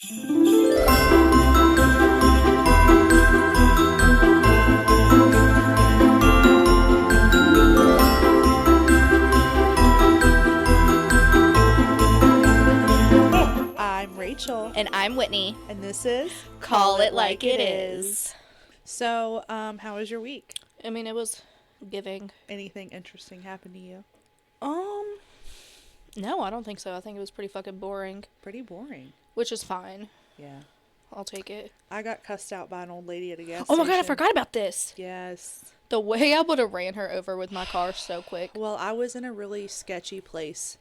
I'm Rachel. And I'm Whitney. And this is Call It Like It Is. So, how was your week? I mean, it was giving. Anything interesting happened to you? No, I don't think so. I think it was pretty fucking boring. Pretty boring. Which is fine. Yeah. I'll take it. I got cussed out by an old lady at a gas Oh station. my god, I forgot about this. Yes. The way I would have ran her over with my car so quick. Well, I was in a really sketchy place.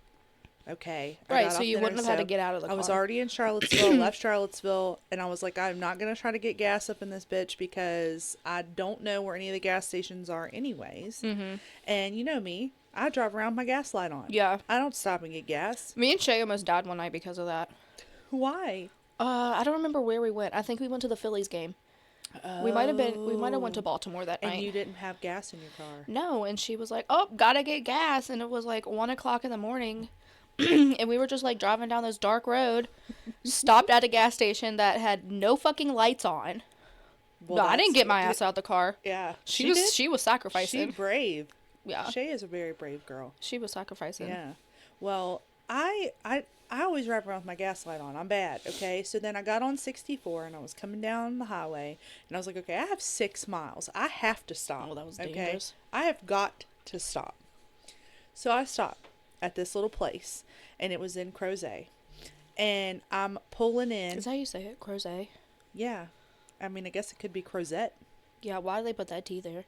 Okay. Right, so you wouldn't have had to get out of the car. I was already in Charlottesville, left Charlottesville, and I was like, I'm not going to try to get gas up in this bitch because I don't know where any of the gas stations are anyways. Mm-hmm. And you know me, I drive around with my gas light on. Yeah. I don't stop and get gas. Me and Shay almost died one night because of that. Why? I don't remember where we went. I think we went to the Phillies game. We might have went to Baltimore that night. And you didn't have gas in your car. No, and she was like, oh, gotta get gas. And it was like 1 o'clock in the morning. And we were just like driving down this dark road, stopped at a gas station that had no fucking lights on. Well, no, I didn't get my ass out the car. Yeah. She was sacrificing. She's brave. Yeah. Shay is a very brave girl. She was sacrificing. Yeah. Well, I always drive around with my gas light on. I'm bad, okay? So then I got on 64 and I was coming down the highway and I was like, okay, I have 6 miles. I have to stop. Oh, that was dangerous. I have got to stop. So I stopped at this little place and it was in Crozet. And I'm pulling in. Is that how you say it? Crozet? Yeah. I mean, I guess it could be Crozet. Yeah, why do they put that T there?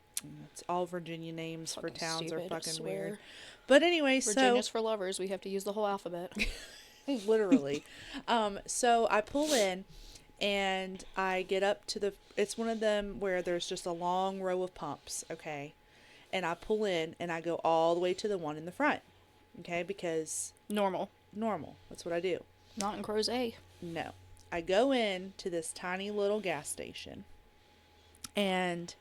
It's all Virginia names fucking for towns stupid, are fucking weird. But anyway, Virginia's for lovers. We have to use the whole alphabet. Literally. So I pull in and I get up to it's one of them where there's just a long row of pumps, okay? And I pull in and I go all the way to the one in the front, okay? Because normal. That's what I do. Not in Crozet. No. I go in to this tiny little gas station and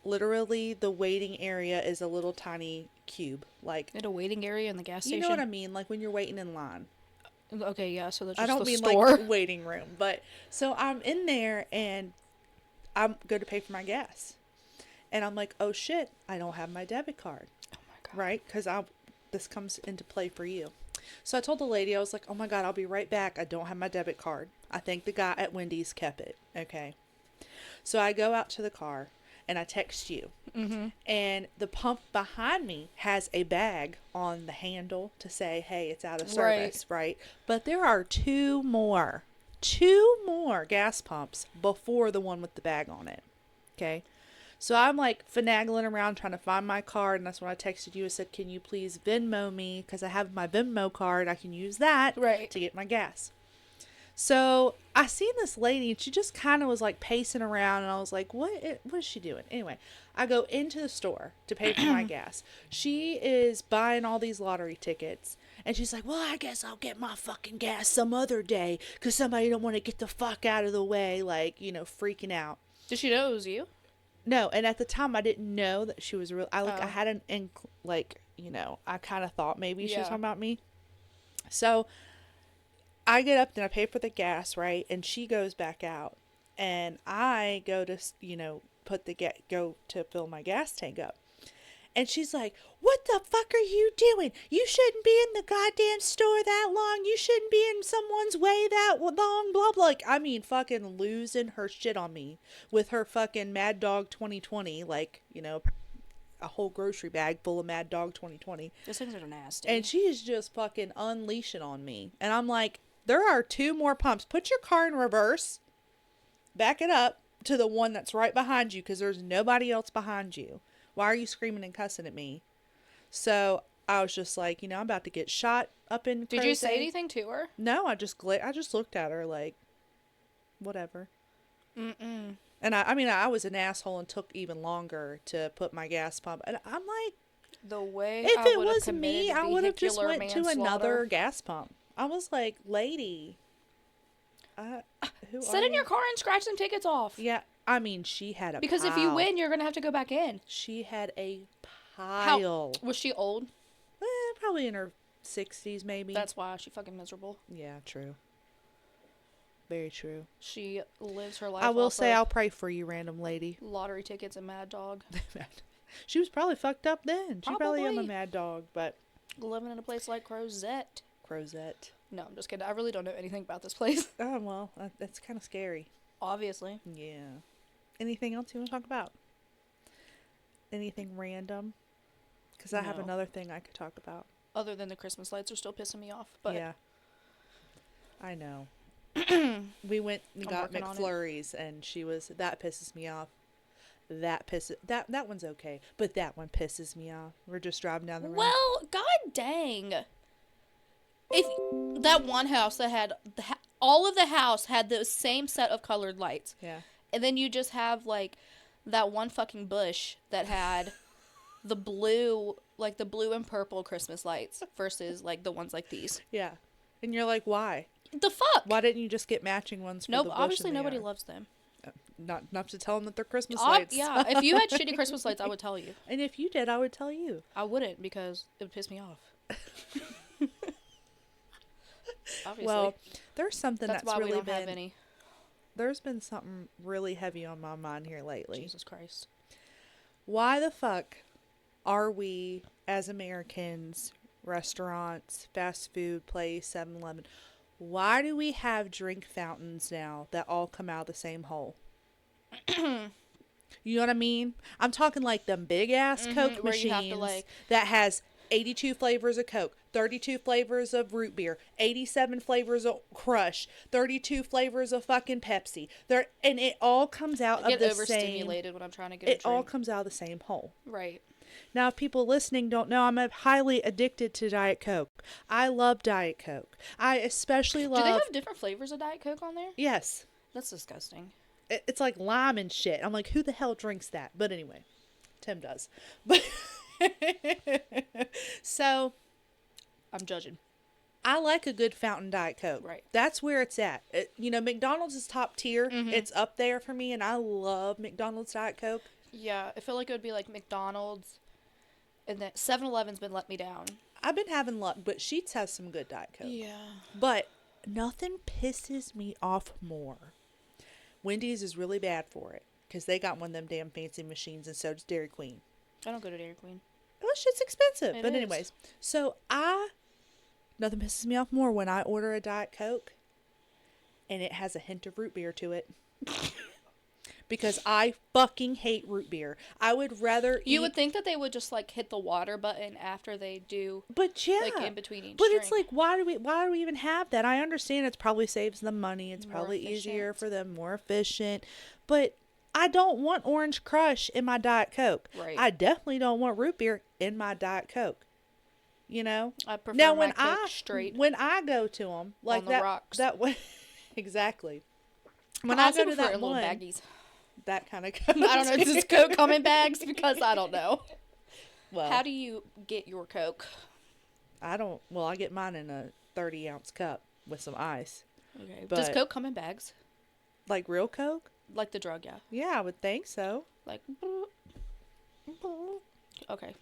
literally the waiting area is a little tiny cube. Like at a waiting area in the gas station? You know what I mean? Like when you're waiting in line. Okay, yeah, so that's just the store. I don't mean like waiting room, but so I'm in there and I'm going to pay for my gas. And I'm like, oh shit, I don't have my debit card. Oh my God. Right? Because this comes into play for you. So I told the lady, I was like, oh my God, I'll be right back. I don't have my debit card. I think the guy at Wendy's kept it. Okay. So I go out to the car and I text you. Mm-hmm. And the pump behind me has a bag on the handle to say, hey, it's out of service, right? But there are two more gas pumps before the one with the bag on it. Okay. So I'm like finagling around trying to find my card. And that's when I texted you and said, can you please Venmo me? Because I have my Venmo card. I can use that to get my gas. So I seen this lady and she just kind of was like pacing around and I was like, what is she doing? Anyway, I go into the store to pay for my gas. She is buying all these lottery tickets and she's like, well, I guess I'll get my fucking gas some other day because somebody don't want to get the fuck out of the way, like, you know, freaking out. Did she know it was you? No, and at the time I didn't know that she was real. I had I kind of thought maybe she was talking about me. So I get up and I pay for the gas, right? And she goes back out and I go to, go to fill my gas tank up. And she's like, what the fuck are you doing? You shouldn't be in the goddamn store that long. You shouldn't be in someone's way that long, blah, blah. Like, I mean, fucking losing her shit on me with her fucking Mad Dog 2020, like, a whole grocery bag full of Mad Dog 2020. Those things are nasty. And she is just fucking unleashing on me. And I'm like, there are 2 more pumps. Put your car in reverse. Back it up to the one that's right behind you because there's nobody else behind you. Why are you screaming and cussing at me? So I was just like, I'm about to get shot up in. Did you say anything to her? No, I just looked at her like, whatever. Mm-mm. And I was an asshole and took even longer to put my gas pump. And I'm like, the way if it was me, I would have just went to another gas pump. I was like, lady, sit in your car and scratch some tickets off. Yeah. I mean, she had a because pile. If you win, you're going to have to go back in. She had a pile. Was she old? Probably in her 60s, maybe. That's why she's fucking miserable. Yeah, true. Very true. She lives her life. I will off say of I'll pray for you, random lady. lottery tickets and Mad Dog. She was probably fucked up then. She probably am a Probably. mad dog, but Living in a place like Crozet. Crozet. No, I'm just kidding. I really don't know anything about this place. Oh, well, that's kind of scary. Obviously. Yeah. Anything else you want to talk about? Anything random? Because I have No. another thing I could talk about. Other than the Christmas lights are still pissing me off. But Yeah. I know. We went and got working on it. McFlurries, and she was, that pisses me off. That one's okay, but that one pisses me off. We're just driving down the road. Well, god dang. If that one house that had all of the house had the same set of colored lights. Yeah. And then you just have like that one fucking bush that had the blue and purple Christmas lights versus like the ones like these. Yeah. And you're like, why? The fuck? Why didn't you just get matching ones for the Nope, bush obviously and the nobody yard? loves them. Not enough to tell them that they're Christmas lights. Yeah, if you had shitty Christmas lights, I would tell you. And if you did, I would tell you. I wouldn't because it would piss me off. Obviously. Well, there's something that's why really we don't been. have any. There's been something really heavy on my mind here lately. Jesus Christ. Why the fuck are we, as Americans, restaurants, fast food place, 7-Eleven, why do we have drink fountains now that all come out of the same hole? You know what I mean? I'm talking like them big ass Coke where you have machines to, like, that has 82 flavors of Coke, 32 flavors of root beer, 87 flavors of Crush, 32 flavors of fucking Pepsi. And it all comes out I of get the same. overstimulated when I'm trying to get a It drink. all comes out of the same hole. Right. Now, if people listening don't know, I'm highly addicted to Diet Coke. I love Diet Coke. I especially love. Do they have different flavors of Diet Coke on there? Yes. That's disgusting. It's like lime and shit. I'm like, who the hell drinks that? But anyway, Tim does. But so I'm judging. I like a good fountain Diet Coke. Right. That's where it's at. McDonald's is top tier. It's up there for me, and I love McDonald's Diet Coke. Yeah, I feel like it would be like McDonald's, and then 7-Eleven's been let me down. I've been having luck, but Sheetz has some good Diet Coke. Yeah. But nothing pisses me off more. Wendy's is really bad for it because they got one of them damn fancy machines, and so does Dairy Queen. I don't go to Dairy Queen. Well, shit's expensive. It But is. anyways, so nothing pisses me off more when I order a Diet Coke and it has a hint of root beer to it. Because I fucking hate root beer. I would rather You would think that they would just like hit the water button after they do, but yeah, like in between each but drink. it's like, why do we even have that? I understand it's probably saves them money. It's More probably easier efficient. for them, more efficient. But I don't want Orange Crush in my Diet Coke. Right. I definitely don't want root beer in my Diet Coke. You know. I prefer Now my Coke straight. when I go to them like On the that rocks. that way exactly. When I I also go to prefer that little one, baggies. that kind of I don't know. Does Coke come in bags? Because I don't know. Well, How do you get your Coke? I don't. Well, I get mine in a 30-ounce cup with some ice. Okay. But- Does Coke come in bags? Like real Coke? Like the drug, yeah. Yeah, I would think so. Like. Okay.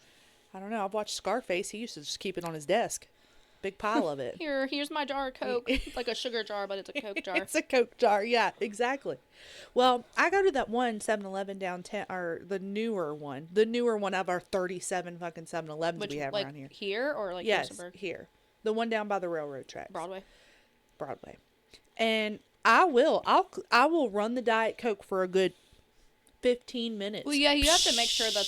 I don't know. I've watched Scarface. He used to just keep it on his desk. Big pile of it. Here's my jar of Coke. It's like a sugar jar, but it's a Coke jar. It's a Coke jar. Yeah, exactly. Well, I go to that one 7-Eleven downtown, or the newer one of our 37 fucking 7-Elevens Which, we have like, around here. here or like Yes, Harrisonburg? here. The one down by the railroad tracks. Broadway. And I will run the Diet Coke for a good 15 minutes. Well, yeah, you have to make sure that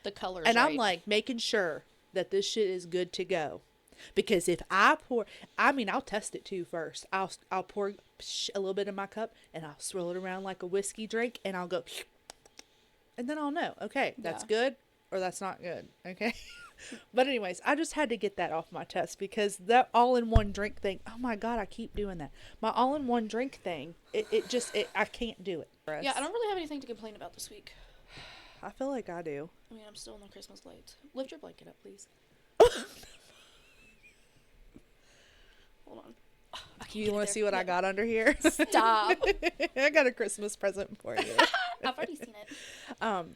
the color is And right. I'm like making sure that this shit is good to go. Because if I pour, I'll test it too first. I'll pour a little bit in my cup and I'll swirl it around like a whiskey drink and I'll go, and then I'll know, okay, that's Yeah. good or that's not good. Okay. But anyways, I just had to get that off my chest because that all-in-one drink thing, oh my God, I keep doing that. My all-in-one drink thing, I can't do it. Yeah, I don't really have anything to complain about this week. I feel like I do. I mean, I'm still in the Christmas lights. Lift your blanket up, please. Hold on. You want to see what I got under here? Stop. I got a Christmas present for you. I've already seen it.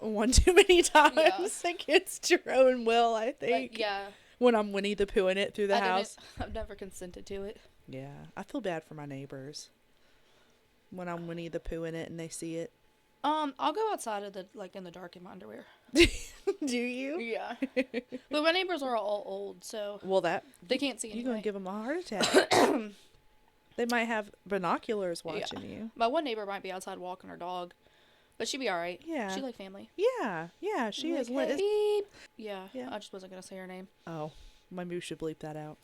One too many times. Yeah. I think it's Jerome and Will, I think. Yeah. When I'm Winnie the Poohing it through the house. I've never consented to it. Yeah, I feel bad for my neighbors when I'm Winnie the Pooh in it and they see it. I'll go outside of the in the dark in my underwear. Do you? Yeah. But my neighbors are all old, so Well, they can't see you're anyway. gonna give them a heart attack. They might have binoculars watching you. My one neighbor might be outside walking her dog, but she'd be all right. Yeah. She like family. Yeah, she is. Like, hey, beep. Yeah, Yeah. I just wasn't gonna say her name. Oh, maybe we should bleep that out.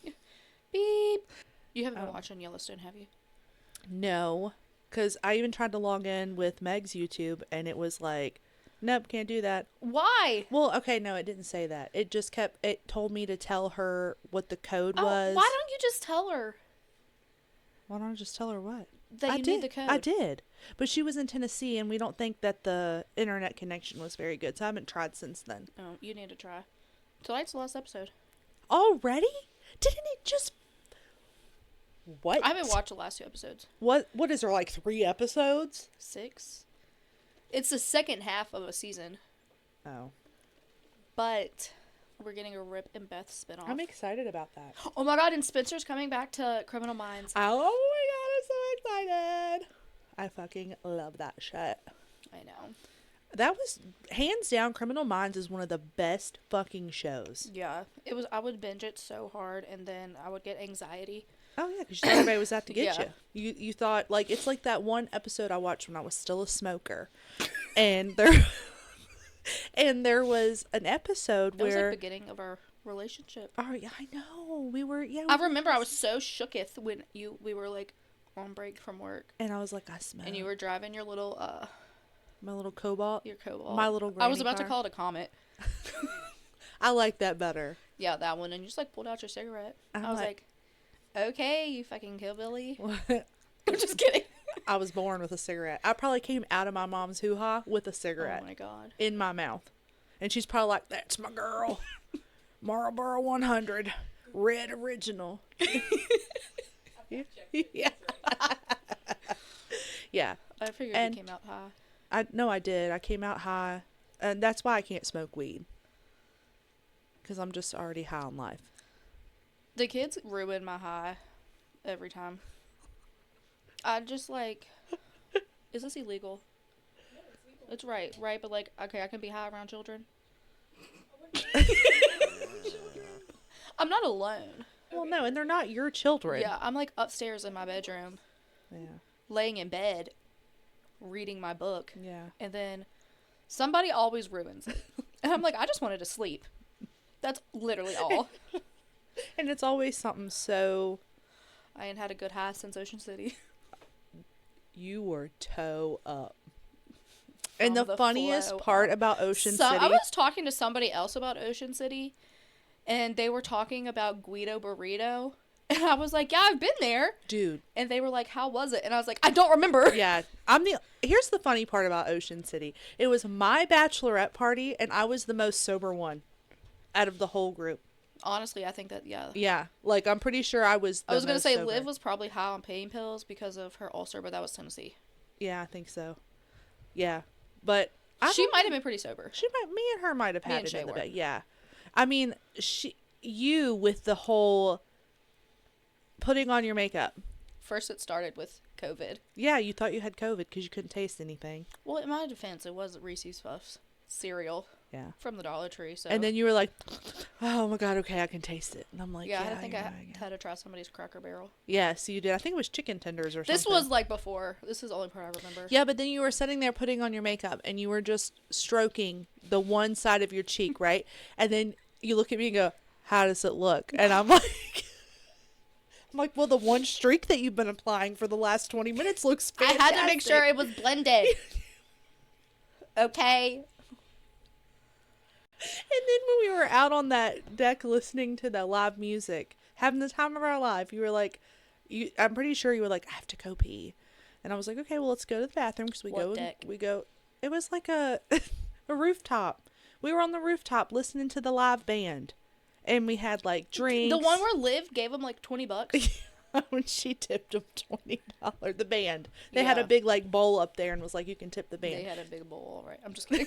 Beep. You haven't been watching Yellowstone, have you? No, because I even tried to log in with Meg's YouTube, and it was like, nope, can't do that. Why? Well, okay, no, it didn't say that. It just it told me to tell her what the code was. Why don't you just tell her Why don't I just tell her what? that you need the code? I did. But she was in Tennessee, and we don't think that the internet connection was very good, so I haven't tried since then. Oh, you need to try. Tonight's the last episode. Already? Didn't it just... What? I haven't watched the last 2 episodes. What is there, like 3 episodes? 6? It's the second half of a season. Oh. But we're getting a Rip and Beth spinoff. I'm excited about that. Oh my god, and Spencer's coming back to Criminal Minds. Oh my god, I'm so excited. I fucking love that shit. I know. That was, hands down, Criminal Minds is one of the best fucking shows. Yeah. It was. I would binge it so hard, and then I would get anxiety. Oh, yeah, because you thought everybody was out to get Yeah. you. You thought, like, it's like that one episode I watched when I was still a smoker. And there... And there was an episode That was where... like the beginning of our relationship. Oh, yeah, I know. We were... Yeah. I remember I was so shooketh when we were like on break from work. And I was like, I smell. And you were driving your little My little Cobalt. your Cobalt. My little I was granny about to car. call it a Comet. I like that better. Yeah, that one. And you just like pulled out your cigarette. I'm I was like- like, okay, you fucking hillbilly. What? I'm just kidding. I was born with a cigarette. I probably came out of my mom's hoo-ha with a cigarette Oh my god. in my mouth. And she's probably like, that's my girl. Marlboro 100. Red original. Yeah. Yeah. I figured And- you came out high. I did. I came out high. And that's why I can't smoke weed. Because I'm just already high on life. The kids ruin my high every time. I just like, is this illegal? It's right, but like, okay, I can be high around children. I'm not alone. Well, no, and they're not your children. Yeah, I'm like upstairs in my bedroom, Yeah. laying in bed, reading my book, Yeah. and then somebody always ruins it. And I'm like, I just wanted to sleep. That's literally all. And it's always something so... I ain't had a good high since Ocean City. You were toe up. And From the the funniest flow part up. about Ocean So City... I was talking to somebody else about Ocean City, and they were talking about Guido Burrito, and I was like, yeah, I've been there. Dude. And they were like, how was it? And I was like, I don't remember. Yeah. Here's the funny part about Ocean City. It was my bachelorette party, and I was the most sober one out of the whole group. Honestly, I think that, yeah. Yeah. Like, I'm pretty sure I was the I was going to most say sober. Liv was probably high on pain pills because of her ulcer, but that was Tennessee. Yeah, I think so. Yeah. But... She might have been pretty sober. Me and her might have Me had and it Shay in the were. bed. Yeah. I mean, you with the whole putting on your makeup. First, it started with COVID. Yeah, you thought you had COVID because you couldn't taste anything. Well, in my defense, it was Reese's Puffs cereal Yeah. from the Dollar Tree. So And then you were like, oh my God, okay, I can taste it. And I'm like, yeah, I think you're I right, had to try somebody's Cracker Barrel. Yes, you did. I think it was chicken tenders or This something. was like before. This is the only part I remember. Yeah, but then you were sitting there putting on your makeup and you were just stroking the one side of your cheek, right? And then you look at me and go, how does it look? And I'm like... well, the one streak that you've been applying for the last 20 minutes looks fantastic. I had to make sure it was blended. Okay. And then when we were out on that deck listening to the live music, having the time of our life, you were like, I'm pretty sure you were like, I have to go pee. And I was like, okay, well, let's go to the bathroom because What deck? It was like a rooftop. We were on the rooftop listening to the live band. And we had like drinks. The one where Liv gave him like $20. When she tipped them $20. The band. They had a Yeah. big like bowl up there and was like, you can tip the band. They had a big bowl, all right. I'm just kidding.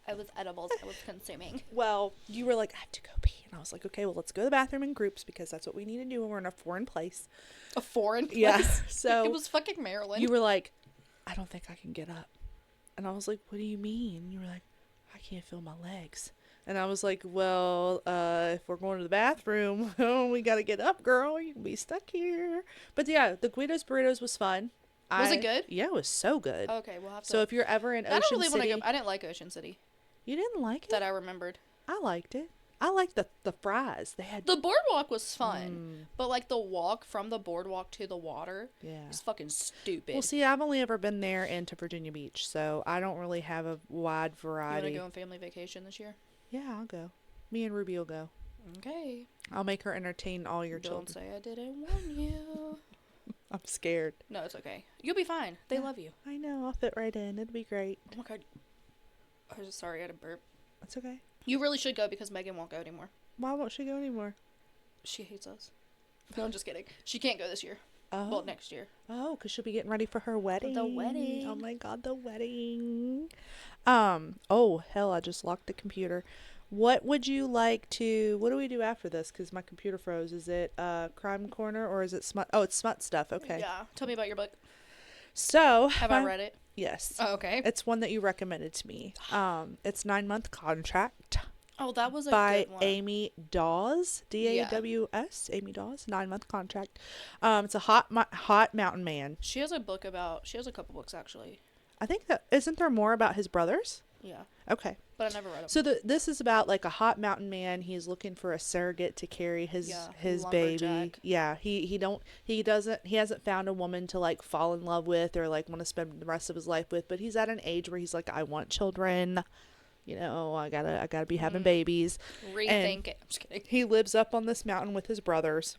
I was edibles I was consuming. Well, you were like, I have to go pee. And I was like, okay, well, let's go to the bathroom in groups because that's what we need to do when we're in a foreign place. A foreign place? Yeah. So it was fucking Maryland. you were like, I don't think I can get up. And I was like, what do you mean? You were like, I can't feel my legs. And I was like, well, if we're going to the bathroom, we got to get up, girl. You can be stuck here. But yeah, the Guido's Burritos was fun. Was it good? Yeah, it was so good. Okay, we'll have to. So if you're ever in I don't Ocean really want to City. go. I didn't like Ocean City. You didn't like it? That I remembered. I liked it. I liked the fries. They had The boardwalk was fun, but like the walk from the boardwalk to the water was fucking stupid. Well, see, I've only ever been there and to Virginia Beach, so I don't really have a wide variety. You want to go on family vacation this year? Yeah, I'll go. Me and Ruby will go. Okay. I'll make her entertain all your children. Don't say I didn't warn you. I'm scared. No, it's okay. You'll be fine. They love you. I know. I'll fit right in. It'll be great. Oh my god. I was sorry, I had a burp. That's okay. You really should go because Megan won't go anymore. Why won't she go anymore? She hates us. No, I'm just kidding. She can't go this year. Oh. Well, next year. Oh, because she'll be getting ready for her wedding. The wedding. Oh my god, the wedding. Oh, hell, I just locked the computer. What would you like to... What do we do after this? Because my computer froze. Is it Crime Corner or is it Smut? Oh, it's Smut Stuff. Okay. Yeah. Tell me about your book. So... Have I read it? Yes. Oh, okay. It's one that you recommended to me. It's 9-month Contract. Oh, that was a by good one. Amy Dawes, Daws. Amy Dawes, 9-month Contract. It's a hot mountain man. She has a book about. She has a couple books actually. I think that isn't there more about his brothers? Yeah. Okay. But I never read them. So this is about like a hot mountain man. He's looking for a surrogate to carry his baby. Lumberjack. Yeah. He hasn't found a woman to like fall in love with or like want to spend the rest of his life with. But he's at an age where he's like, I want children. You know, I gotta be having babies. Rethink it. I'm just kidding. He lives up on this mountain with his brothers.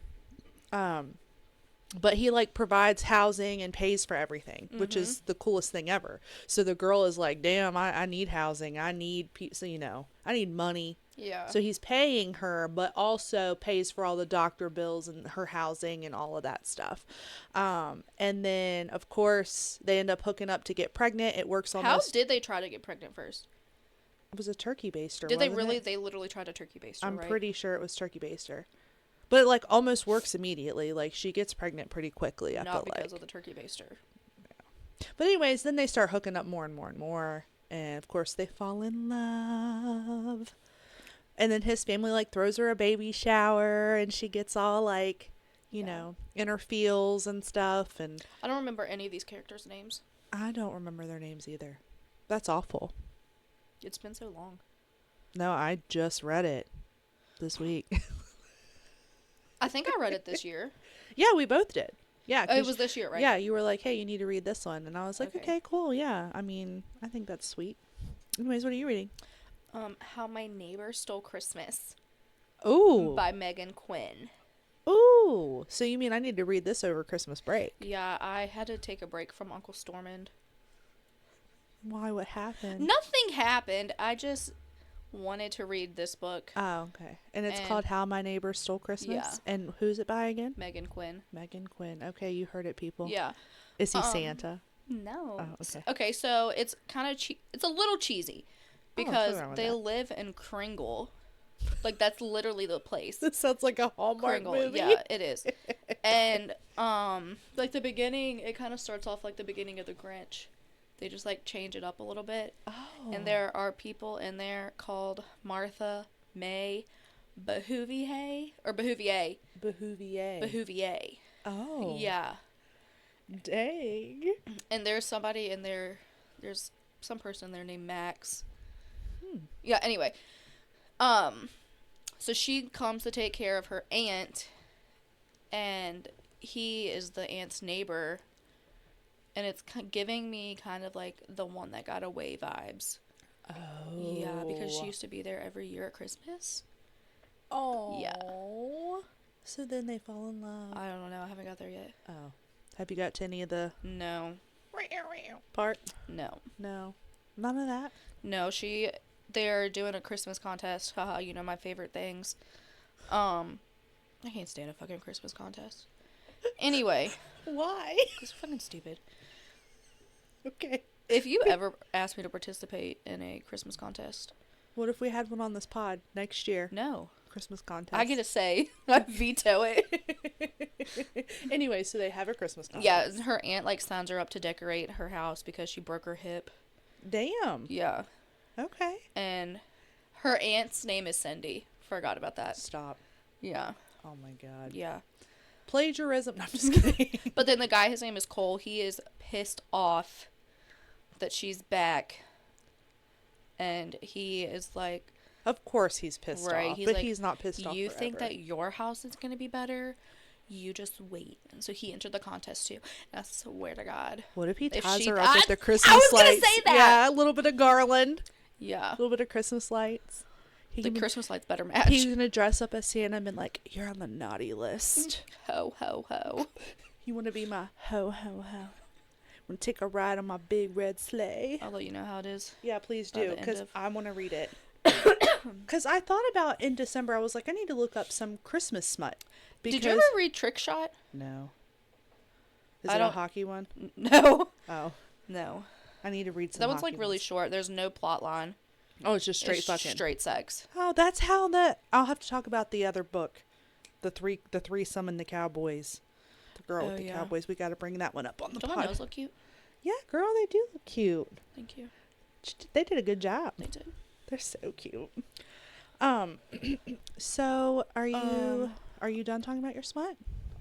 But he like provides housing and pays for everything, which is the coolest thing ever. So the girl is like, damn, I need housing. I need pizza, I need money. Yeah. So he's paying her, but also pays for all the doctor bills and her housing and all of that stuff. And then of course they end up hooking up to get pregnant. It works almost. How did they try to get pregnant first? It was a turkey baster. Did they wasn't really? it? They literally tried a turkey baster. I'm right? pretty sure it was turkey baster. But it, like, almost works immediately. Like, she gets pregnant pretty quickly, I feel like. Not because of the turkey baster. Yeah. But anyways, then they start hooking up more and more and more. And, of course, they fall in love. And then his family, like, throws her a baby shower. And she gets all, like, you know, in her feels and stuff. And I don't remember any of these characters' names. I don't remember their names either. That's awful. It's been so long. No, I just read it this week. I think I read it this year. Yeah, we both did. Yeah. Oh, it was this year, right? Yeah, you were like, hey, you need to read this one. And I was like, okay, cool. Yeah. I mean, I think that's sweet. Anyways, what are you reading? How My Neighbor Stole Christmas. Ooh. By Megan Quinn. Ooh. So you mean I need to read this over Christmas break? Yeah, I had to take a break from Uncle Stormond. Why? What happened? Nothing happened. I just wanted to read this book. Oh, okay. And it's called How My Neighbor Stole Christmas? Yeah. And who's it by again? Megan Quinn. Megan Quinn. Okay, you heard it, people. Yeah. Is he Santa? No. Oh, okay. Okay, so it's kind of it's a little cheesy because they that. live in Kringle. Like, that's literally the place. This sounds like a Hallmark Kringle. movie. Yeah, it is. And like the beginning, it kind of starts off like the beginning of The Grinch. They just like change it up a little bit. Oh. And there are people in there called Martha May Behuvier or Behuvier. Behuvier. Oh. Yeah. Dang. And there's somebody in there. There's some person in there named Max. Yeah. Anyway. So she comes to take care of her aunt, and he is the aunt's neighbor. And it's giving me kind of like The One That Got Away vibes. Oh. Yeah, because she used to be there every year at Christmas. Oh. Yeah. So then they fall in love. I don't know. I haven't got there yet. Oh. Have you got to any of the No. part? No. No. None of that? No, they're doing a Christmas contest. Haha, you know my favorite things. I can't stand a fucking Christmas contest. Anyway. Why? It's fucking stupid. Okay. If you ever asked me to participate in a Christmas contest. What if we had one on this pod next year? No. Christmas contest. I get to say. I veto it. Anyway, so they have a Christmas contest. Yeah, her aunt, like, signs her up to decorate her house because she broke her hip. Damn. Yeah. Okay. And her aunt's name is Cindy. Forgot about that. Stop. Yeah. Oh my god. Yeah. Plagiarism. No, I'm just kidding. But then the guy, his name is Cole, he is pissed off that she's back. And he is like... Of course he's pissed off, he's but like, he's not pissed off You forever. think that your house is going to be better? You just wait. And so he entered the contest too. And I swear to God. What if he If ties she- her up with the Christmas I was lights? gonna say that! Yeah, a little bit of garland. Yeah. A little bit of Christmas lights. The Christmas lights better match. He's going to dress up as Santa and be like, you're on the naughty list. Ho, ho, ho. You want to be my ho, ho, ho. Want to take a ride on my big red sleigh? I'll let you know how it is. Yeah, please By do, the end because of- I want to read it. Because I thought about in December, I was like, I need to look up some Christmas smut. Did you ever read Trick Shot? No. Is I it a don't- hockey one? No. Oh. No. I need to read some That one's hockey like really ones. short. There's no plot line. Oh, it's just straight It's fucking. straight sex. Oh, that's how I'll have to talk about the other book. The threesome and the cowboys. The girl Oh, with the yeah. cowboys. We got to bring that one up on the Don't my pod. nose look cute? Yeah, girl, they do look cute. Thank you. They did a good job. They did. They're so cute. So are you done talking about your smut?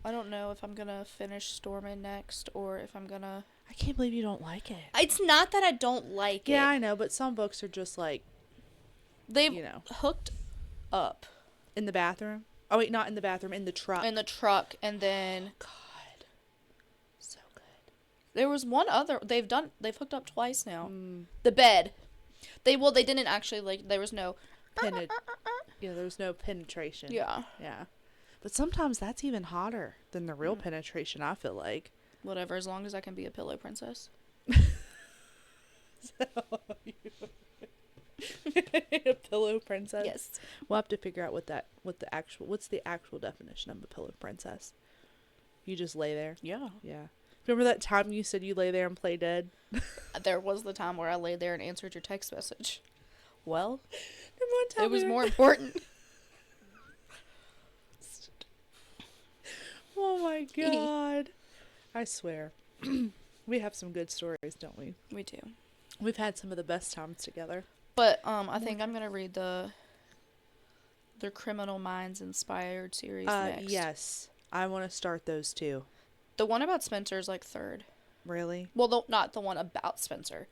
I don't know if I'm gonna finish Stormin next or if I'm gonna... I can't believe you don't like it. It's not that I don't like it. Yeah, I know, but some books are just like, They've you know, hooked up in the bathroom. Oh wait, not in the bathroom, in the truck. in the truck, and then God, so good. there was one other. They've hooked up twice now. Mm. The bed. They didn't actually, like, there was no... Yeah, there was no penetration. Yeah. Yeah. But sometimes that's even hotter than the real penetration, I feel like. Whatever, as long as I can be a pillow princess. A pillow princess? Yes. We'll have to figure out what's the actual definition of a pillow princess. You just lay there? Yeah. Yeah. Remember that time you said you lay there and play dead? There was the time where I laid there and answered your text message. Well, Remember one time it was we were- more important. Oh my god. I swear. We have some good stories, don't we? We do. We've had some of the best times together. But I think I'm gonna read the Criminal Minds inspired series next. Yes. I want to start those too. The one about Spencer is like third. Really? Well, not the one about Spencer.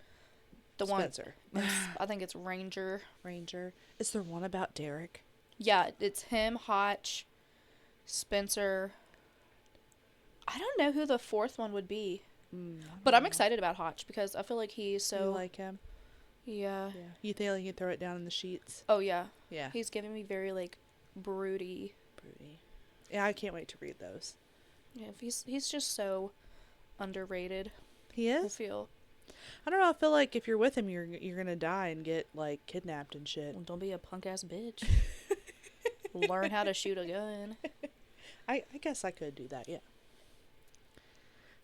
The Spencer. one. I think it's Ranger. Ranger. Is there one about Derek? Yeah, it's him, Hotch, Spencer. I don't know who the fourth one would be. But I'm excited about Hotch because I feel like he's so... You like him? Yeah. Yeah. You think you can throw it down in the sheets? Oh, yeah. Yeah. He's giving me very, like, broody. Broody. Yeah, I can't wait to read those. Yeah, he's just so underrated. He I is? feel. I don't know. I feel like if you're with him, you're gonna die and get, like, kidnapped and shit. Well, don't be a punk-ass bitch. Learn how to shoot a gun. I guess I could do that, yeah.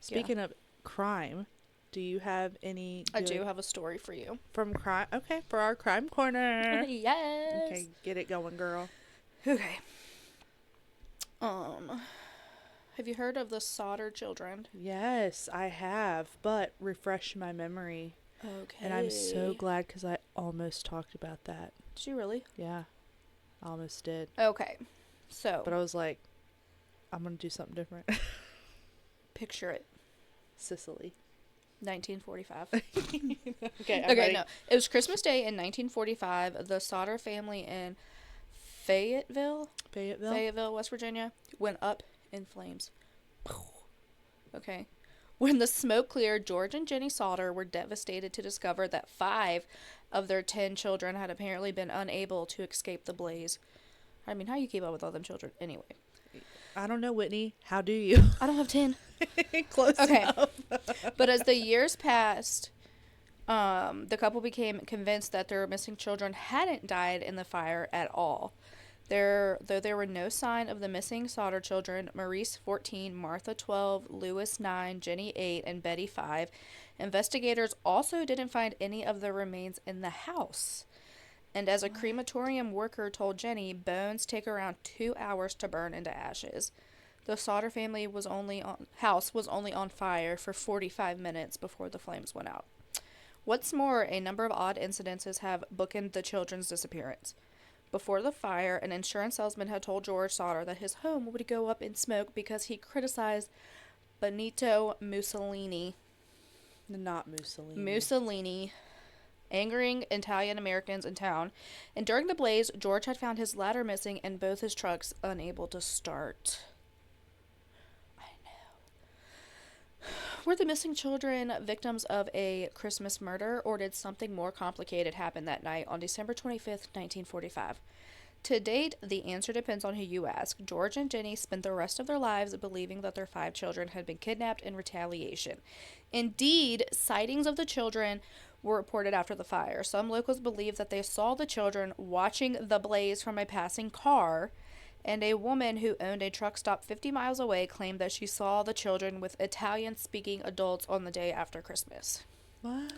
Speaking of crime, do you have any... I do have a story for you. From crime... Okay, for our crime corner. Yes. Okay, get it going, girl. Okay. Have you heard of the Sauter children? Yes, I have, but refresh my memory. Okay. And I'm so glad because I almost talked about that. Did you really? Yeah, I almost did. Okay. So. But I was like, I'm going to do something different. Picture it. Sicily. 1945. Okay, Okay, no. It was Christmas Day in 1945. The Sauter family in Fayetteville, West Virginia, went up in flames. Okay. When the smoke cleared, George and Jenny Sauter were devastated to discover that 5 of their 10 children had apparently been unable to escape the blaze. I mean, how you keep up with all them children? Anyway. I don't know, Whitney. How do you? I don't have 10. Close enough. But as the years passed, the couple became convinced that their missing children hadn't died in the fire at all. Though there were no sign of the missing Sauter children, Maurice 14, Martha 12, Lewis 9, Jenny 8, and Betty 5, investigators also didn't find any of the remains in the house. And as a crematorium worker told Jenny, bones take around 2 hours to burn into ashes. The Sauter family house was only on fire for 45 minutes before the flames went out. What's more, a number of odd incidences have bookended the children's disappearance. Before the fire, an insurance salesman had told George Sauter that his home would go up in smoke because he criticized Benito Mussolini. Not Mussolini. Mussolini, angering Italian Americans in town. And during the blaze, George had found his ladder missing and both his trucks unable to start. I know. Were the missing children victims of a Christmas murder, or did something more complicated happen that night on December 25th, 1945? To date, the answer depends on who you ask. George and Jenny spent the rest of their lives believing that their 5 children had been kidnapped in retaliation. Indeed, sightings of the children were reported after the fire. Some locals believe that they saw the children watching the blaze from a passing car, and a woman who owned a truck stop 50 miles away claimed that she saw the children with Italian-speaking adults on the day after Christmas. What?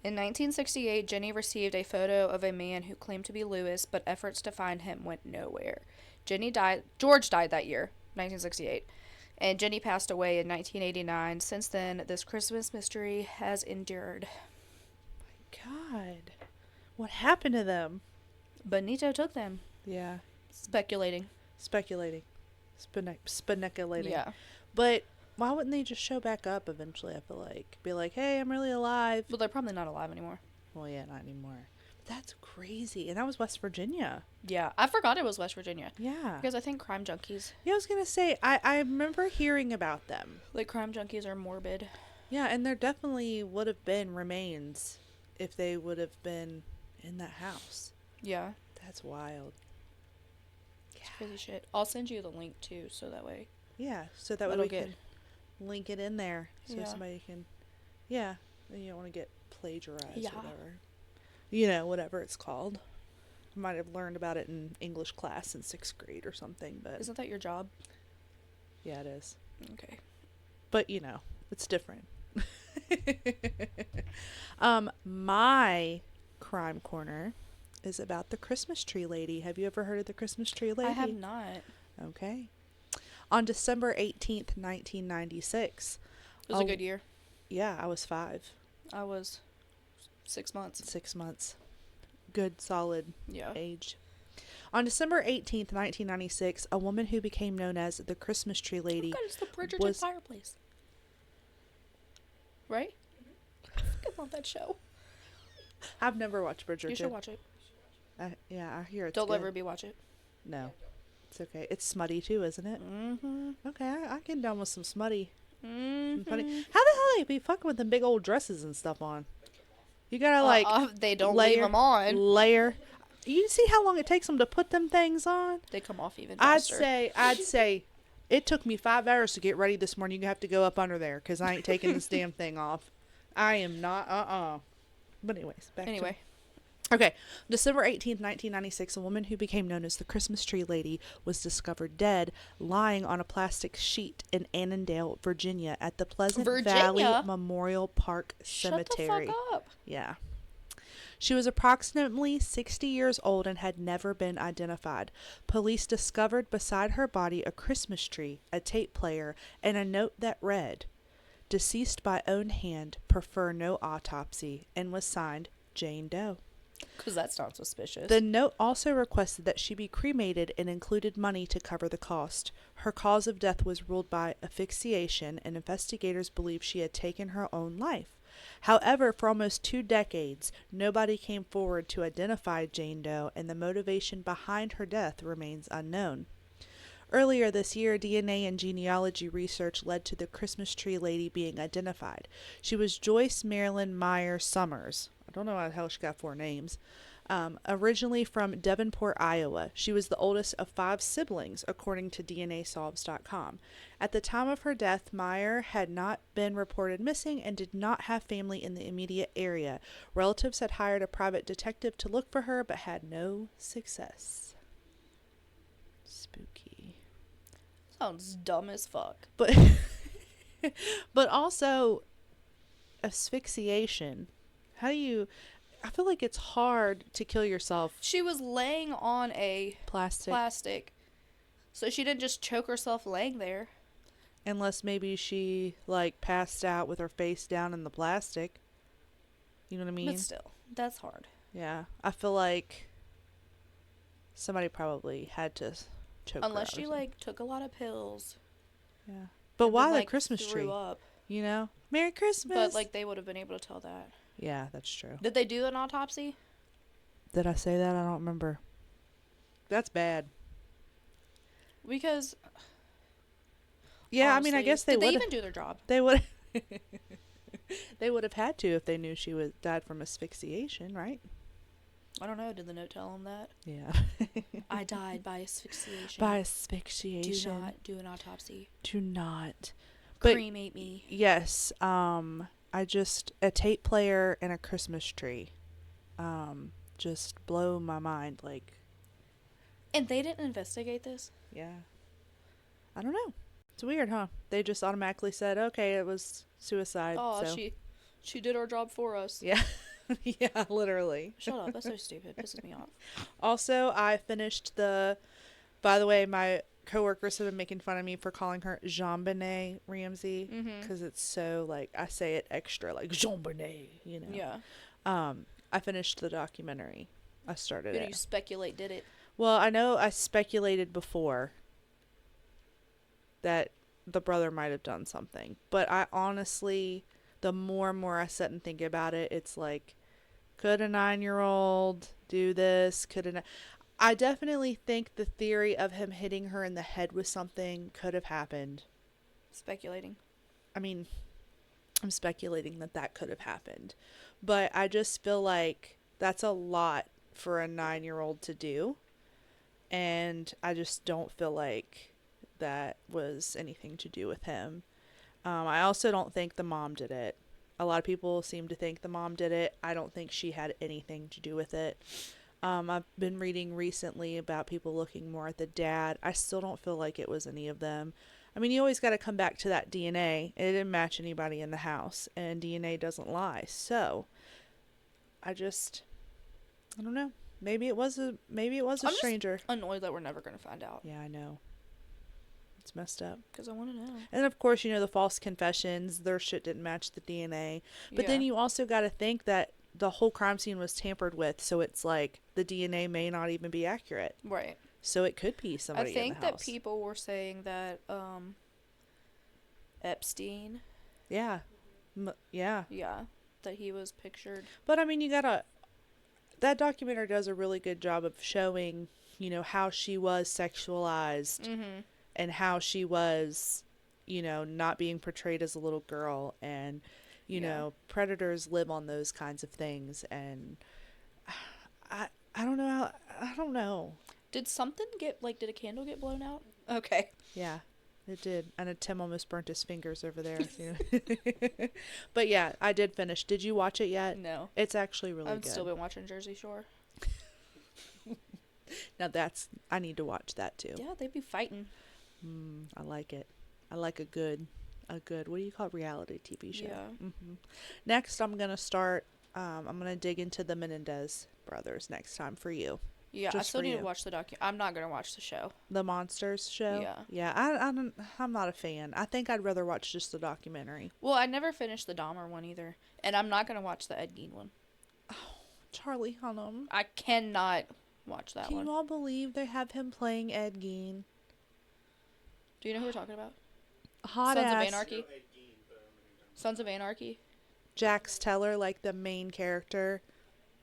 In 1968, Jenny received a photo of a man who claimed to be Lewis, but efforts to find him went nowhere. George died that year, 1968, and Jenny passed away in 1989. Since then, this Christmas mystery has endured. God. What happened to them? Benito took them. Yeah. Speculating. Speculating. Speculating. Yeah. But why wouldn't they just show back up eventually, I feel like? Be like, hey, I'm really alive. Well, they're probably not alive anymore. Well, yeah, not anymore. But that's crazy. And that was West Virginia. Yeah. I forgot it was West Virginia. Yeah. Because I think crime junkies. Yeah, I was going to say, I remember hearing about them. Like, crime junkies are morbid. Yeah, and there definitely would have been remains if they would have been in that house. Yeah. That's wild. It's crazy shit. I'll send you the link, too, so that way. Yeah, so that way we can link it in there so somebody can, you don't want to get plagiarized or whatever. Whatever it's called. I might have learned about it in English class in 6th grade or something, but... Isn't that your job? Yeah, it is. Okay. But, it's different. My crime corner is about the Christmas tree lady. Have you ever heard of the Christmas tree lady? I have not. Okay. On December 18th, 1996. It was a good year. Yeah, I was 5. I was 6 months. 6 months. Good, solid Yeah. age. On December 18th, 1996, a woman who became known as the Christmas tree lady It's the Bridgerton fireplace. Right? I love that show. I've never watched Bridgerton. You should watch it. I hear it's Don't good. let Ruby watch it. No. It's okay. It's smutty too, isn't it? Mm-hmm. Okay, I can down with some smutty. Mm-hmm. How the hell they be fucking with them big old dresses and stuff on? You gotta they don't leave them on. Layer. You see how long it takes them to put them things on? They come off even faster. I'd say it took me 5 hours to get ready this morning. You have to go up under there because I ain't taking this damn thing off. I am not, But anyways, back Okay, December 18th, 1996, a woman who became known as the Christmas tree lady was discovered dead, lying on a plastic sheet in Annandale, Virginia, at the Pleasant Valley Memorial Park Cemetery. Shut the fuck up. Yeah. She was approximately 60 years old and had never been identified. Police discovered beside her body a Christmas tree, a tape player, and a note that read, "Deceased by own hand, prefer no autopsy," and was signed Jane Doe. Because that sounds suspicious. The note also requested that she be cremated and included money to cover the cost. Her cause of death was ruled by asphyxiation, and investigators believe she had taken her own life. However, for almost 2 decades, nobody came forward to identify Jane Doe, and the motivation behind her death remains unknown. Earlier this year, DNA and genealogy research led to the Christmas tree lady being identified. She was Joyce Marilyn Meyer Summers. I don't know how the hell she got 4 names. Originally from Devonport, Iowa. She was the oldest of 5 siblings, according to DNAsolves.com. At the time of her death, Meyer had not been reported missing and did not have family in the immediate area. Relatives had hired a private detective to look for her, but had no success. Spooky. Sounds dumb as fuck. But but also asphyxiation. How do you... I feel like it's hard to kill yourself. She was laying on a plastic. So she didn't just choke herself laying there. Unless maybe she, like, passed out with her face down in the plastic. You know what I mean? But still, that's hard. Yeah. I feel like somebody probably had to choke her Unless out she, like, took a lot of pills. Yeah. But why then, the like, Christmas threw tree? up. You know? Merry Christmas! But, like, they would have been able to tell that. Yeah, that's true. Did they do an autopsy? Did I say that? I don't remember. That's bad. Because... Yeah, honestly, I mean, I guess they would. Did they even do their job? They would. They would have had to if they knew she died from asphyxiation, right? I don't know. Did the note tell them that? Yeah. I died by asphyxiation. By asphyxiation. Do not do an autopsy. Do not. But cremate me. Yes. I just... A tape player and a Christmas tree. Just blow my mind, like... And they didn't investigate this? Yeah. I don't know. It's weird, huh? They just automatically said, okay, it was suicide. Oh, so. she did our job for us. Yeah. Yeah, literally. Shut up. That's so stupid. Pisses me off. Also, I finished the... By the way, my coworkers have been making fun of me for calling her JonBenet Ramsey. Because it's so, like, I say it extra, like, JonBenet, you know? Yeah. I finished the documentary. I started it. Who do you speculate did it? Well, I know I speculated before that the brother might have done something. But I honestly, the more and more I sit and think about it, it's like, could a 9-year-old do this? I definitely think the theory of him hitting her in the head with something could have happened. Speculating. I mean, I'm speculating that could have happened. But I just feel like that's a lot for a 9-year-old to do. And I just don't feel like that was anything to do with him. I also don't think the mom did it. A lot of people seem to think the mom did it. I don't think she had anything to do with it. I've been reading recently about people looking more at the dad. I still don't feel like it was any of them. I mean, you always got to come back to that DNA. It didn't match anybody in the house, and DNA doesn't lie. So, I don't know. Maybe it was a stranger. Just annoyed that we're never going to find out. Yeah, I know. It's messed up. Because I want to know. And of course, you know, the false confessions, their shit didn't match the DNA. But then you also got to think that the whole crime scene was tampered with, so it's like the DNA may not even be accurate. Right. So it could be somebody in the house. I think that people were saying that Epstein. Yeah. Yeah. Yeah. That he was pictured. But I mean, that documentary does a really good job of showing, you know, how she was sexualized and how she was, you know, not being portrayed as a little girl. And, you know, predators live on those kinds of things. And I don't know. I don't know. Did something did a candle get blown out? Okay. Yeah, it did. And Tim almost burnt his fingers over there. But yeah, I did finish. Did you watch it yet? No. It's actually really good. I've still been watching Jersey Shore. Now I need to watch that too. Yeah, they'd be fighting. I like it. I like a good, what do you call it? Reality TV show. Yeah. Next, I'm going to start, I'm going to dig into the Menendez brothers next time for you. Yeah, I still need to watch the I'm not going to watch the show. The Monsters show? Yeah. Yeah, I'm not a fan. I think I'd rather watch just the documentary. Well, I never finished the Dahmer one either. And I'm not going to watch the Ed Gein one. Oh, Charlie Hunnam. I cannot watch that one. Can you all believe they have him playing Ed Gein? Do you know who we're talking about? Hot Sons ass. of Anarchy? Sons of Anarchy? Jax Teller, like the main character.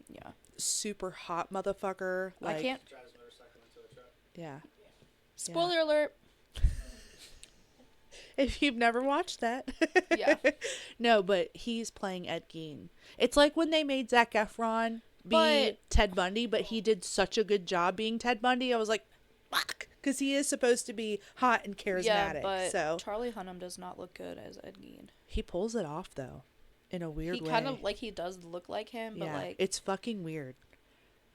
Yeah. Super hot motherfucker. Like, I can't. Yeah. Spoiler alert. If you've never watched that. Yeah. No, but he's playing Ed Gein. It's like when they made Zac Efron be Ted Bundy, but he did such a good job being Ted Bundy. I was like, fuck. Because he is supposed to be hot and charismatic. Yeah, but so Charlie Hunnam does not look good as Ed Gein. He pulls it off, though. In a weird way. He kind of, like, he does look like him, but, like... It's fucking weird.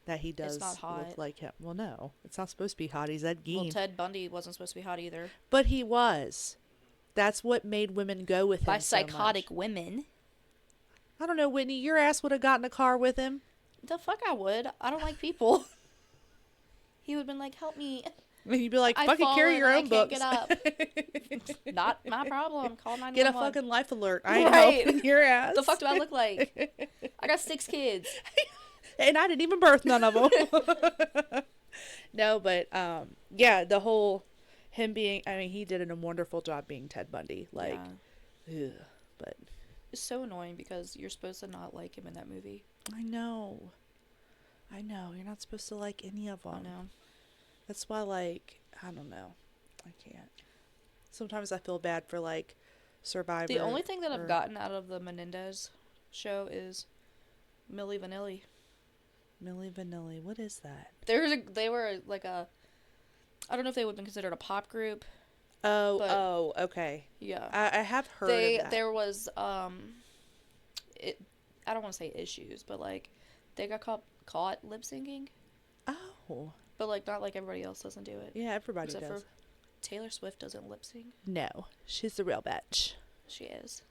that he does not hot. look like him. Well, no, it's not supposed to be hot. He's Ed Gein. Well, Ted Bundy wasn't supposed to be hot either. But he was. That's what made women go with him By so psychotic much. women. I don't know, Whitney. Your ass would have got in a car with him. The fuck I would. I don't like people. He would have been like, help me. And you'd be like, I've fucking carry your own I books. can't get up. Not my problem. Call 911. Get a fucking life alert. I ain't Right. helping your ass. The fuck do I look like? I got 6 kids. And I didn't even birth none of them. No, but yeah, the whole him being, I mean, he did a wonderful job being Ted Bundy. Like, ugh, but It's so annoying because you're supposed to not like him in that movie. I know. You're not supposed to like any of them. I know. That's why, like, I don't know. I can't. Sometimes I feel bad for, like, Survivor. The only thing that I've gotten out of the Menendez show is Milli Vanilli. Milli Vanilli. What is that? They were like a, I don't know if they would have been considered a pop group. Oh, okay. Yeah. I have heard of that. There was, I don't want to say issues, but like, they got caught lip syncing. Oh. But like, not like everybody else doesn't do it. Yeah, everybody Except does. for Taylor Swift doesn't lip sync. No, she's the real bitch. She is.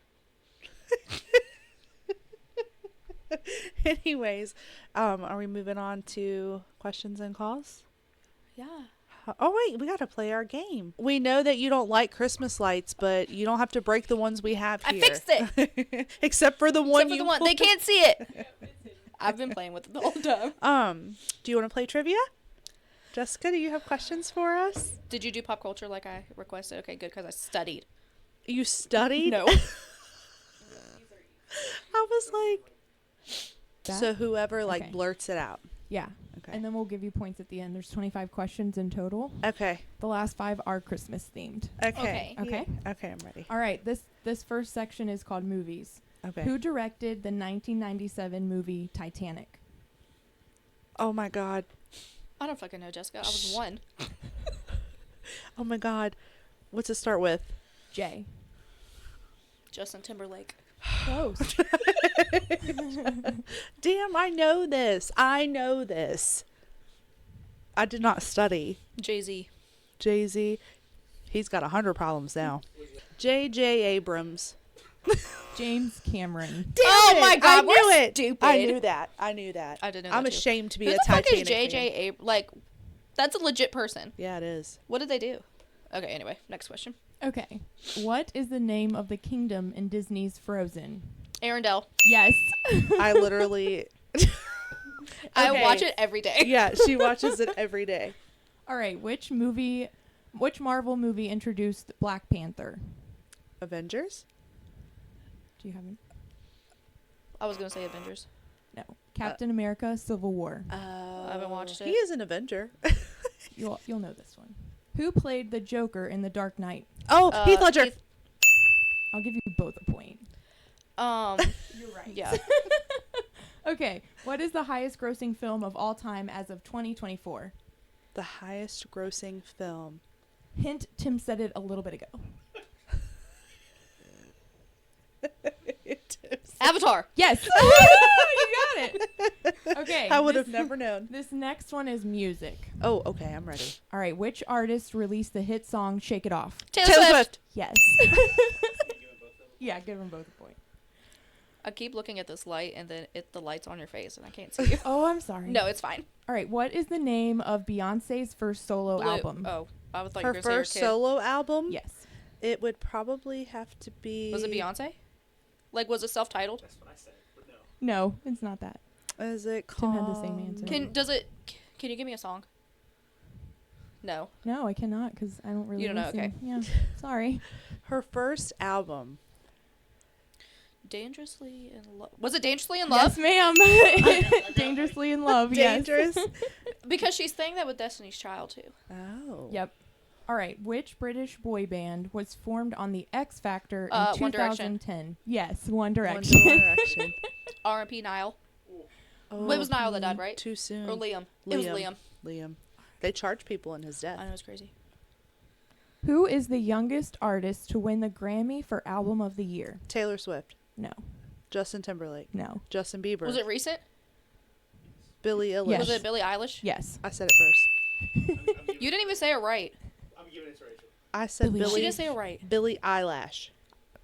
Anyways, are we moving on to questions and calls? Yeah. Oh, wait, we got to play our game. We know that you don't like Christmas lights, but you don't have to break the ones we have here. I fixed it. Except for the one They can't see it. I've been playing with it the whole time. Do you want to play trivia? Jessica, do you have questions for us? Did you do pop culture like I requested? Okay, good, because I studied. You studied? No. I was like... That? So whoever, like, Okay. blurts it out. Yeah. Okay. And then we'll give you points at the end. There's 25 questions in total. Okay. The last 5 are Christmas themed. Okay. Okay. Okay, I'm ready. All right. This first section is called movies. Okay. Who directed the 1997 movie Titanic? Oh, my God. I don't fucking know, Jessica. I was 1. Oh, my God. What's it start with? J. Justin Timberlake. Close. Damn, I know this. I did not study. Jay-Z. Jay-Z. He's got 100 problems now. J.J. Abrams. James Cameron. Damn Oh it, my God, I knew we're it. stupid. I knew that. I didn't know I'm that ashamed to be Who a the fuck Titanic is J.J. Like, that's a legit person. Yeah, it is. What did they do? Okay, anyway, next question. Okay. What is the name of the kingdom in Disney's Frozen? Arendelle. Yes. I literally... I Okay. watch it every day. Yeah, she watches it every day. All right. Which Marvel movie introduced Black Panther? Avengers? Do you have it? I was going to say Avengers. No. Captain America: Civil War. I haven't watched it. He is an Avenger. You'll know this one. Who played the Joker in The Dark Knight? Oh, Heath Ledger. I'll give you both a point. You're right. Yeah. Okay. What is the highest grossing film of all time as of 2024? The highest grossing film. Hint, Tim said it a little bit ago. Avatar. Yes. You got it. Okay. I would have never known. This next one is music. Oh, okay, I'm ready. All right. Which artist released the hit song Shake It Off? Taylor Swift. Yes. Yeah, give them both a point. I keep looking at this light, and then the light's on your face, and I can't see you. Oh, I'm sorry. No, it's fine. All right. What is the name of Beyonce's first solo Blue. album? Oh, I thought you Her were going to say first your kid. solo album? Yes. It would probably have to be... Was it Beyonce? Like, was it self-titled? That's what I said, but no. No, it's not that. Is it Tim called... had the same answer. Can you give me a song? No. No, I cannot because I don't really You don't know, listen. okay. Yeah. Sorry. Her first album. Dangerously in Love. Was it Dangerously in Love? Yes, ma'am. Dangerously in Love. Dangerous? Yes. Because she's saying that with Destiny's Child, too. Oh. Yep. All right. Which British boy band was formed on the X Factor in One Direction. 2010? Yes, One Direction. One Direction. R.I.P. Niall. Oh, It was Niall that died, right? Too soon. Or Liam. It was Liam. Liam. They charge people in his death. I know, it's crazy. Who is the youngest artist to win the Grammy for Album of the Year? Taylor Swift. No. Justin Timberlake. No. Justin Bieber. Was it recent? Billie Eilish. Yes. Was it Billie Eilish? Yes. I said it first. You didn't even say it right. I'm giving it to Rachel. I said Billie- She Billie. didn't say it right. Billie Eyelash.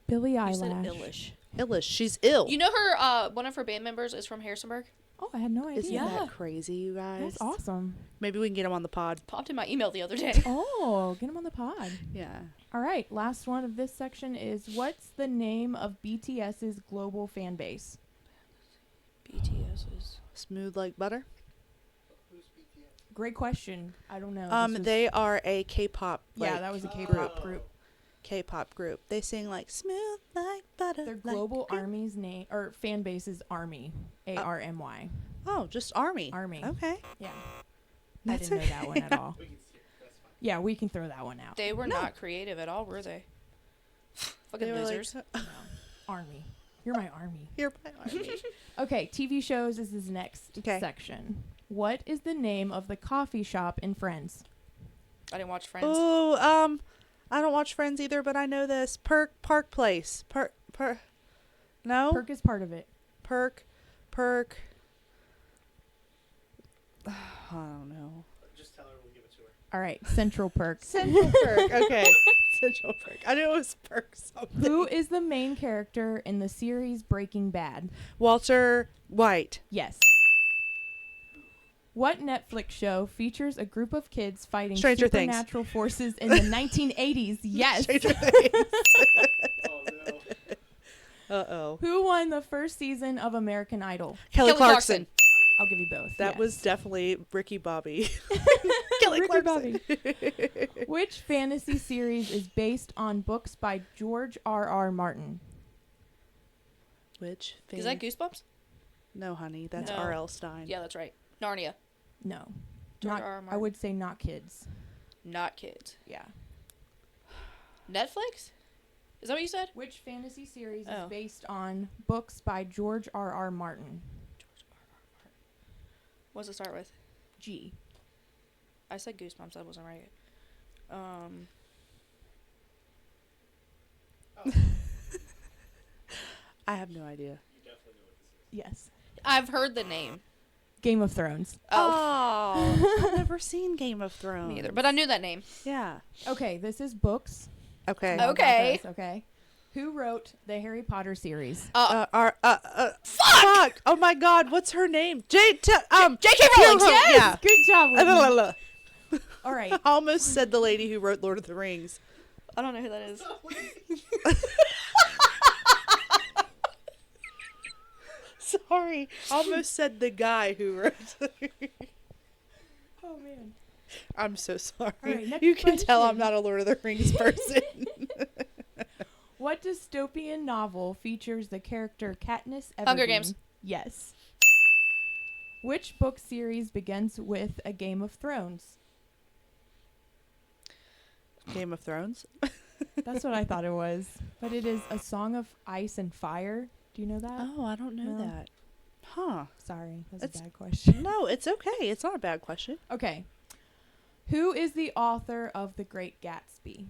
Billie You said Eilish. Eilish. Eilish. She's ill. You know her. One of her band members is from Harrisonburg. Oh, I had no idea. Isn't Yeah. that crazy, you guys? That's awesome. Maybe we can get him on the pod. Popped in my email the other day. Oh, get him on the pod. Yeah. All right, last one of this section is what's the name of BTS's global fan base? BTS is. Smooth like butter. Who's BTS? Great question. I don't know. This was- They are a K-pop. yeah, like, that was a K-pop Oh. group. K-pop group. They sing like smooth like butter. Their like global cream. army's name or fan base is Army, ARMY. Oh, just Army. Army. Okay. Yeah, I That's didn't know that one at all. We can see it. That's fine. Yeah, we can throw that one out. They were No. not creative at all, were they? Fucking They were losers. like, No. Army, you're my army. you're my Army. Okay, TV shows is his next Okay. section. What is the name of the coffee shop in Friends? I didn't watch Friends. Oh, I don't watch Friends either, but I know this. Park Place. No? Perk is part of it. Perk. I don't know. Just tell her we'll give it to her. All right, Central Perk. Central Perk. Okay. Central Perk. I knew it was Perk something. Who is the main character in the series Breaking Bad? Walter White. Yes. What Netflix show features a group of kids fighting Stranger Things. supernatural forces in the 1980s? Yes. Stranger Things. Oh no. Uh-oh. Who won the first season of American Idol? Kelly Kelly Clarkson. I'll give you both. That yes. was definitely Ricky Bobby. Kelly Ricky Clarkson. Which fantasy series is based on books by George R.R. Martin? Which? Is that Goosebumps? No, honey. That's No. R.L. Stein. Yeah, that's right. Narnia. No. George Not, R. R. I Martin. would say not kids. Not kids. Yeah. Netflix? Is that what you said? Which fantasy series Oh. is based on books by George R.R. Martin? What does it start with? G. I said Goosebumps. That wasn't right. I have no idea. You definitely know what this is. Yes. I've heard the name. Game of Thrones. Oh. I've never seen Game of Thrones. Me either. But I knew that name. Yeah. Okay, this is books. Okay. I know about Okay. this, okay. Who wrote the Harry Potter series? Fuck! Oh my God! What's her name? J.K. Rowling. Yeah. Good job, Whitney. All right. I almost said the lady who wrote Lord of the Rings. I don't know who that is. Sorry, I almost said the guy who wrote. Oh, man. I'm so sorry. All right, next You can tell I'm question. not a Lord of the Rings person. What dystopian novel features the character Katniss Everdeen? Hunger Games. Yes. Which book series begins with A Game of Thrones? Game of Thrones. That's what I thought it was. But it is A Song of Ice and Fire. Do you know that? Oh, I don't know No. that. Huh? Sorry, that's It's- a bad question. No, it's okay. It's not a bad question. Okay. Who is the author of The Great Gatsby?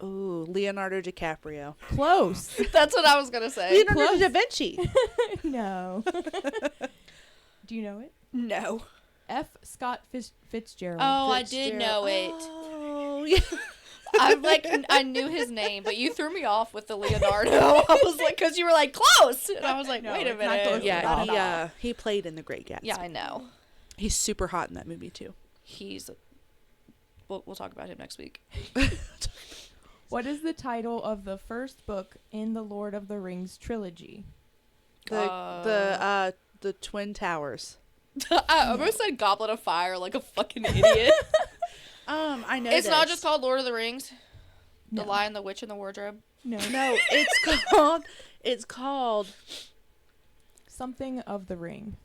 Ooh, Leonardo DiCaprio. Close. That's what I was going to say. Leonardo close. da Vinci. No. Do you know it? No. F. Scott Fitzgerald. Oh, I did know it. Oh, yeah. I'm like, I knew his name, but you threw me off with the Leonardo. I was like, because you were like, close. And I was like, No, wait a it's not minute. close Yeah, at all. he played in The Great Gatsby. Yeah, I know. He's super hot in that movie too. He's. We'll talk about him next week. What is the title of the first book in the Lord of the Rings trilogy? The Twin Towers. I almost said Goblet of Fire like a fucking idiot. I know It's this. not just called Lord of the Rings. No. The Lion, the Witch, and the Wardrobe. No. No, it's called Something of the Ring.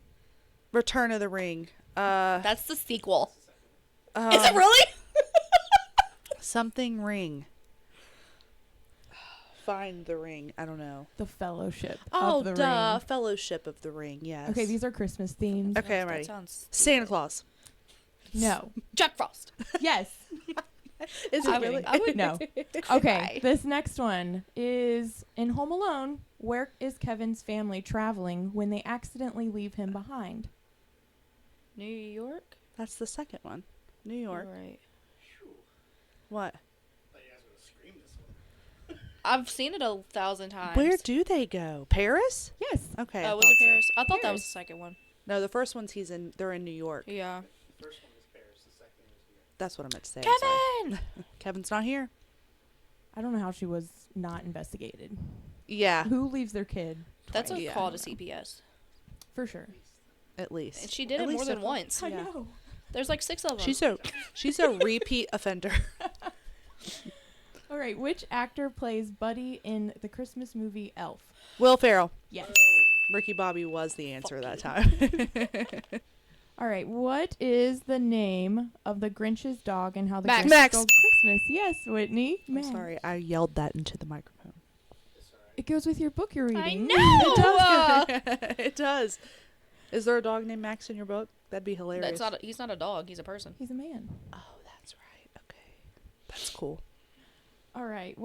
Return of the Ring. That's the sequel. Um, Is it really? Something Ring. Find the ring. I don't know. The Fellowship Oh, of the duh. Ring. Fellowship of the Ring. Yes. Okay, these are Christmas themed. Okay, I'm That ready. sounds Santa Claus. No. Jack Frost. Yes. Is I it really? would, I would No. cry. Okay, this next one is in Home Alone. Where is Kevin's family traveling when they accidentally leave him behind? New York? That's the second one. New York. You're right. Phew. What? I thought you guys were gonna scream this one. I've seen it 1,000 times. Where do they go? Paris? Yes. Okay. Oh, I was thought it so. Paris? I thought that was Paris. the second one. No, the first one's they're in New York. Yeah. The first one is Paris. The second is here. That's what I meant to say. I'm sorry. Kevin! Kevin's not here. I don't know how she was not investigated. Yeah, Who leaves their kid? That's a twice? Yeah. call to CPS. For sure. at least. And she did At it more least than a- once. I Yeah. know. There's like 6 of them. She's a repeat offender. All right. Which actor plays Buddy in the Christmas movie Elf? Will Ferrell. Yes. Ricky Bobby was the answer Fuck that time. All right. What is the name of the Grinch's dog and how the Max. Grinch Max. stole Christmas? Yes, Whitney. I'm Max. sorry, I yelled that into the microphone. It's alright. It goes with your book you're I reading. know. It does. Is there a dog named Max in your book? That'd be hilarious. He's not a dog. He's a person. He's a man. Oh, that's right. Okay. That's cool. All right.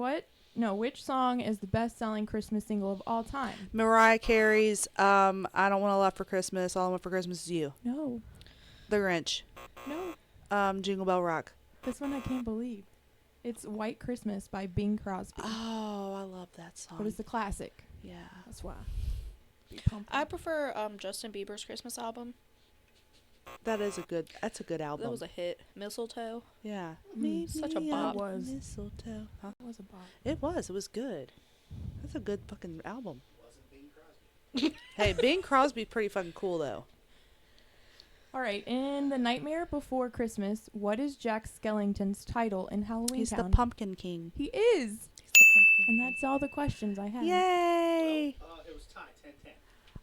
Which song is the best-selling Christmas single of all time? Mariah Carey's I Don't Want a Lot for Christmas. All I Want for Christmas is You. No. The Grinch. No. Jingle Bell Rock. This one I can't believe. It's White Christmas by Bing Crosby. Oh, I love that song. But it's a classic. Yeah. That's why. Be pumped. I prefer Justin Bieber's Christmas album. That's a good album. That was a hit. Mistletoe. Yeah. Such a Maybe bop. Was. Mistletoe. Huh? That was a bop. It was. It was good. That's a good fucking album. Wasn't Bing Crosby. Hey, Bing Crosby's pretty fucking cool though. All right. In The Nightmare Before Christmas, what is Jack Skellington's title in Halloween He's the Town? Pumpkin King. He is. He's the pumpkin. And that's all the questions I have. Yay! It was tied 10-10.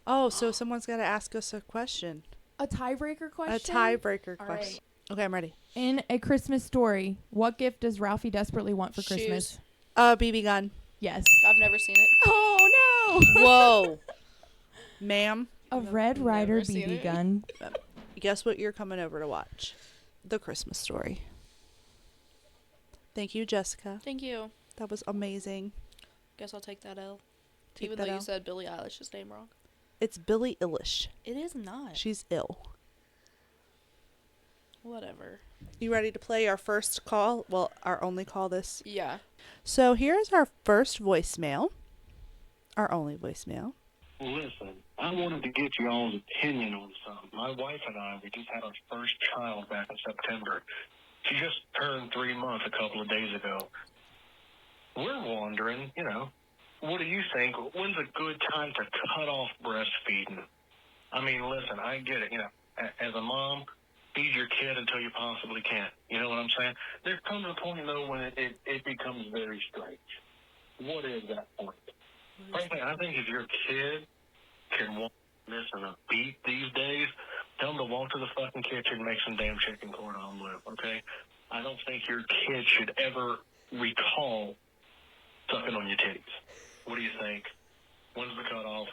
Oh, so someone's got to ask us a question. A tiebreaker question? A tiebreaker All question. right. Okay, I'm ready. In A Christmas Story, what gift does Ralphie desperately want for Shoes. Christmas? BB gun. Yes. I've never seen it. Oh, no! Whoa. Ma'am, A Red Ryder Never seen BB it. gun. guess what you're coming over to watch? The Christmas Story. Thank you, Jessica. Thank you. That was amazing. Guess I'll take that L. Take Even that though you L. said Billie Eilish's name wrong. It's Billie Eilish. It is not. She's ill. Whatever. You ready to play our first call? Well, our only call this. Yeah. So here's our first voicemail. Our only voicemail. Listen, I wanted to get y'all's opinion on something. My wife and I, we just had our first child back in September. She just turned 3 months a couple of days ago. We're wondering, what do you think? When's a good time to cut off breastfeeding? I mean, listen, I get it. As a mom, feed your kid until you possibly can. You know what I'm saying? There comes a point, though, when it becomes very strange. What is that point? Frankly, I think if your kid can walk this in a beat these days, tell them to walk to the fucking kitchen and make some damn chicken corn omelet, okay? I don't think your kid should ever recall sucking on your titties. What do you think? When's the cutoff?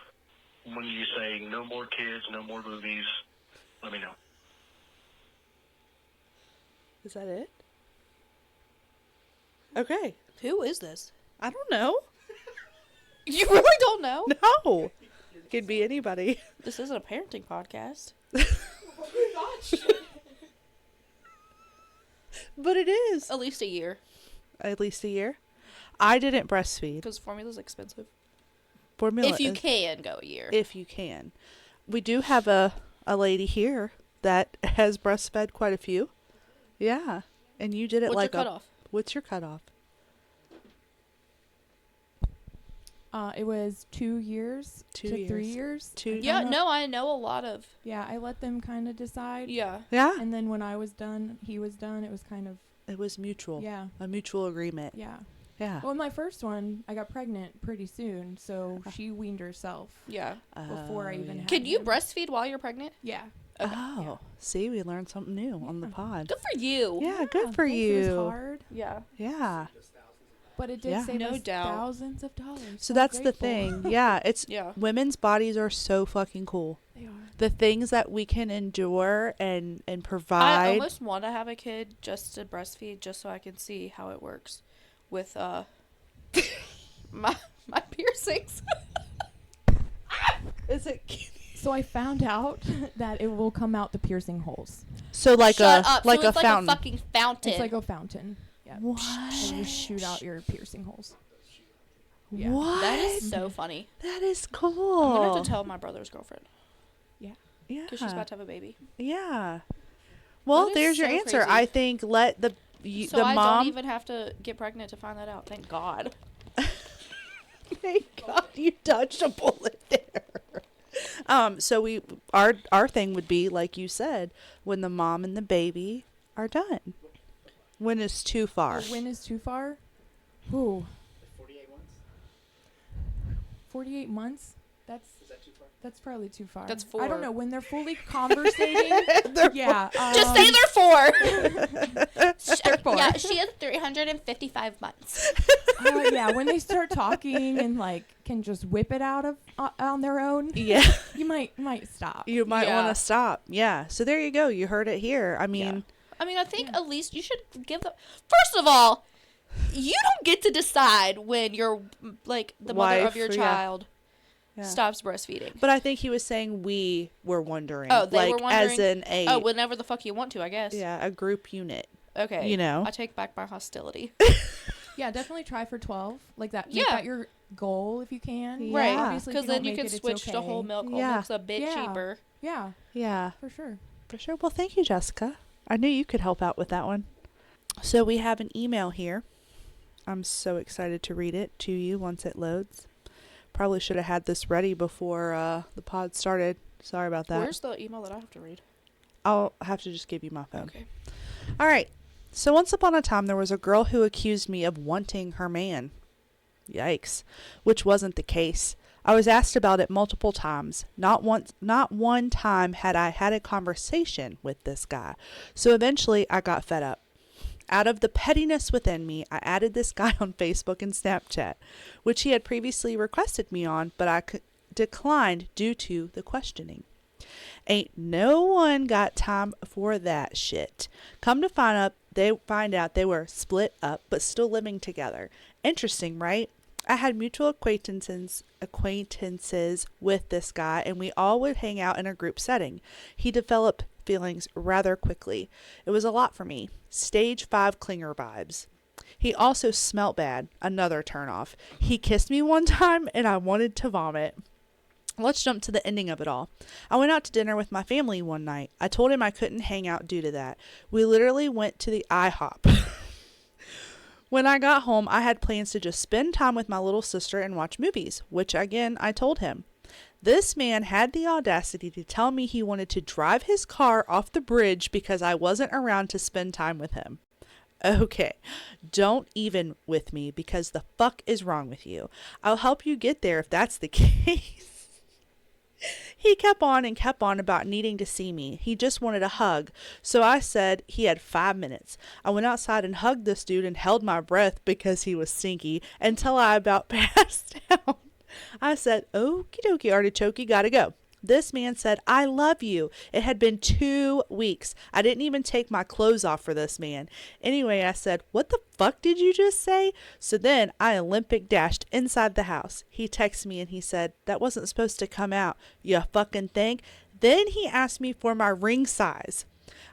When do you say no more kids, no more movies? Let me know. Is that it? Okay. Who is this? I don't know. You really don't know? No. Could be anybody. This isn't a parenting podcast. But it is. At least a year. At least a year. I didn't breastfeed. Because formula's expensive. Formula If you is- can go a year. If you can. We do have a lady here that has breastfed quite a few. Yeah. And you did it What's like your cutoff? What's your cutoff? It was 2 years 2 to 3 years. years. Two- Yeah, kinda- no, I know a lot of. Yeah, I let them kind of decide. Yeah. Yeah. And then when I was done, he was done. It was kind of, It was mutual. yeah, A mutual agreement. yeah. Yeah. Well, my first one, I got pregnant pretty soon, so she weaned herself Yeah. before I even had Can you him. breastfeed while you're pregnant? Yeah. Okay. Oh, Yeah. see, we learned something new on the Yeah. pod. Good for you. Yeah, good for thanks, you. It was hard, Yeah. Yeah. Just thousands of but it did Yeah. save No us doubt. thousands of dollars. So that's the grateful. thing. Yeah, it's Yeah. women's bodies are so fucking cool. They are. The things that we can endure and I provide. almost want to have a kid just to breastfeed, just so I can see how it works with my piercings. Is it So I found out that it will come out the piercing holes. So like Shut up. like so a it's fountain. like a fucking fountain. It's like a fountain. Yeah. What? And you shoot out your piercing holes. Yeah. What? That is so funny. That is cool. I'm gonna have to tell my brother's girlfriend Yeah. because she's about to have a baby. Yeah. Well, That is there's your so answer. crazy. I think let the So the I mom. don't even have to get pregnant to find that out. Thank God. Thank God you dodged a bullet there. So our thing would be like you said, when the mom and the baby are done. When is too far? When is too far? Ooh, 48 months? 48 months? Is that too far? That's probably too far. That's I 4. don't know. When they're fully conversating, yeah. Just say they're 4. They're 4. Yeah, she has 355 months. Yeah, when they start talking and like can just whip it out of on their own, Yeah. you might stop. You might Yeah. want to stop. Yeah. So there you go. You heard it here. I mean, I mean, I think at least you should give them. First of all, you don't get to decide when your like the mother Wife of your or- yeah. child Yeah. stops breastfeeding. But I think he was saying we were wondering. Oh, they like, were wondering? as in a Oh, whenever the fuck you want to, I guess. yeah, a group unit. Okay. You know. I take back my hostility. Yeah, definitely try for 12. Like that. Yeah. Make that your goal if you can. Yeah. Right. Obviously, if Because you then don't you make can it, it's switch to okay. whole milk. Whole Yeah. milk's a bit Yeah. cheaper. Yeah, Yeah. for sure. For sure. Well, thank you, Jessica. I knew you could help out with that one. So we have an email here. I'm so excited to read it to you once it loads. Probably should have had this ready before the pod started. Sorry about that. Where's the email that I have to read? I'll have to just give you my phone. Okay. All right. So once upon a time, there was a girl who accused me of wanting her man. Yikes. Which wasn't the case. I was asked about it multiple times. Not one time had I had a conversation with this guy. So eventually I got fed up. Out of the pettiness within me, I added this guy on Facebook and Snapchat, which he had previously requested me on, but I declined due to the questioning. Ain't no one got time for that shit. Come to find out they were split up but still living together. Interesting, right? I had mutual acquaintances with this guy, and we all would hang out in a group setting. He developed feelings rather quickly. It was a lot for me. Stage 5 clinger vibes. He also smelt bad. Another turnoff. He kissed me one time and I wanted to vomit. Let's jump to the ending of it all. I went out to dinner with my family one night. I told him I couldn't hang out due to that. We literally went to the IHOP. When I got home, I had plans to just spend time with my little sister and watch movies, which again, I told him. This man had the audacity to tell me he wanted to drive his car off the bridge because I wasn't around to spend time with him. Okay, don't even with me because the fuck is wrong with you? I'll help you get there if that's the case. He kept on about needing to see me. He just wanted a hug. So I said he had 5 minutes. I went outside and hugged this dude and held my breath because he was stinky until I about passed out. I said, okie dokie, artichoke, gotta go. This man said, I love you. It had been 2 weeks. I didn't even take my clothes off for this man. Anyway, I said, what the fuck did you just say? So then I Olympic dashed inside the house. He texted me and he said, that wasn't supposed to come out. You fucking think? Then he asked me for my ring size.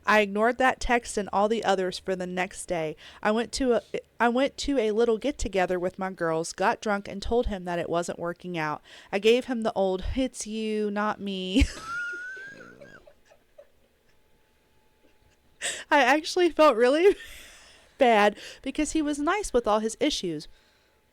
I ignored that text and all the others for the next day. I went to a little get-together with my girls, got drunk, and told him that it wasn't working out. I gave him the old, it's you, not me. I actually felt really bad because he was nice with all his issues.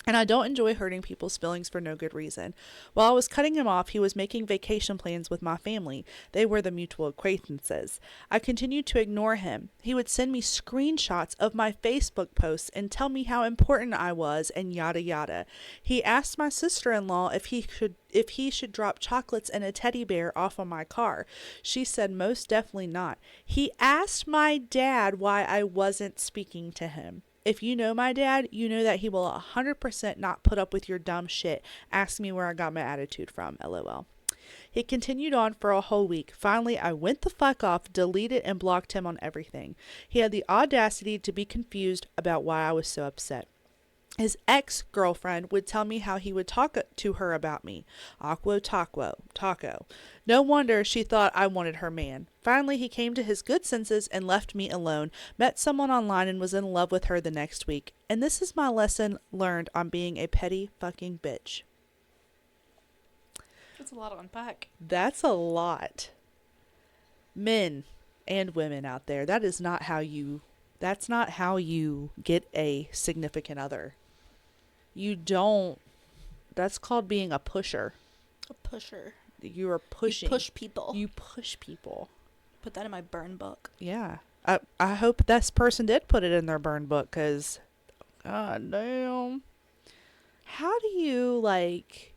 And I don't enjoy hurting people's feelings for no good reason. While I was cutting him off, he was making vacation plans with my family. They were the mutual acquaintances. I continued to ignore him. He would send me screenshots of my Facebook posts and tell me how important I was and yada yada. He asked my sister-in-law if he should drop chocolates and a teddy bear off on my car. She said most definitely not. He asked my dad why I wasn't speaking to him. If you know my dad, you know that he will 100% not put up with your dumb shit. Ask me where I got my attitude from, lol. He continued on for a whole week. Finally, I went the fuck off, deleted and blocked him on everything. He had the audacity to be confused about why I was so upset. His ex-girlfriend would tell me how he would talk to her about me. Taco. No wonder she thought I wanted her man. Finally, he came to his good senses and left me alone, met someone online and was in love with her the next week. And this is my lesson learned on being a petty fucking bitch. That's a lot to unpack. That's a lot. Men and women out there, that's not how you get a significant other. You don't. That's called being a pusher. A pusher. You are pushing. You push people. You push people. Put that in my burn book. Yeah. I hope this person did put it in their burn book, because, god damn. How do you, like,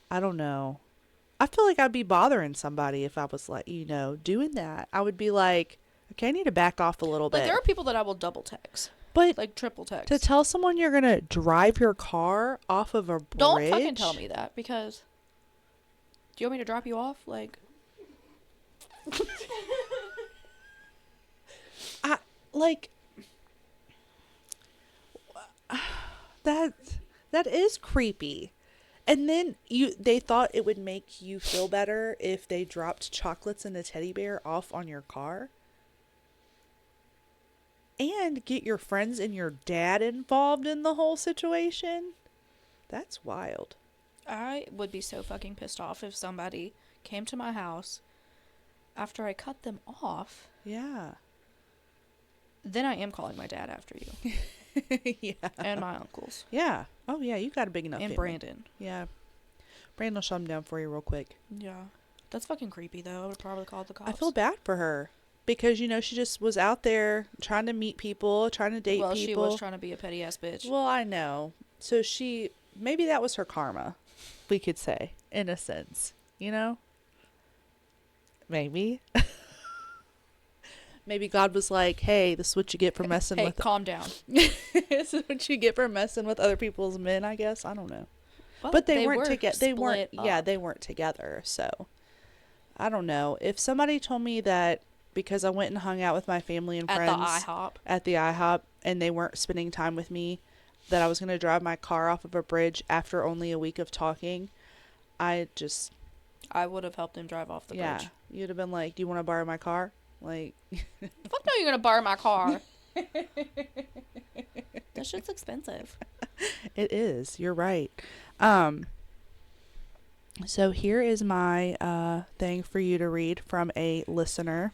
I don't know. I feel like I'd be bothering somebody if I was, like, doing that. I would be like, okay, I need to back off a little bit. Like, there are people that I will double text. But like triple text. to tell someone you're gonna drive your car off of a bridge. Don't fucking tell me that, because do you want me to drop you off? Like, that is creepy. And then they thought it would make you feel better if they dropped chocolates and a teddy bear off on your car. And get your friends and your dad involved in the whole situation. That's wild. I would be so fucking pissed off if somebody came to my house after I cut them off. Yeah. Then I am calling my dad after you. Yeah. And my uncles. Yeah. Oh, yeah, you got a big enough And family. Brandon. Yeah. Brandon will shut them down for you real quick. Yeah. That's fucking creepy, though. I would probably call the cops. I feel bad for her. Because, she just was out there trying to meet people, trying to date people. Well, she was trying to be a petty ass bitch. Well, I know. So maybe that was her karma, we could say, in a sense. Maybe. Maybe God was like, hey, this is what you get for messing with... Hey, calm down. This is what you get for messing with other people's men, I guess. I don't know. But they weren't together. They weren't together. So, I don't know. If somebody told me that because I went and hung out with my family and friends... At the IHOP. And they weren't spending time with me, that I was going to drive my car off of a bridge after only a week of talking, I would have helped him drive off the bridge. Yeah. You'd have been like, do you want to borrow my car? Like... Fuck no, you're going to borrow my car. That shit's expensive. It is. You're right. So here is my thing for you to read from a listener.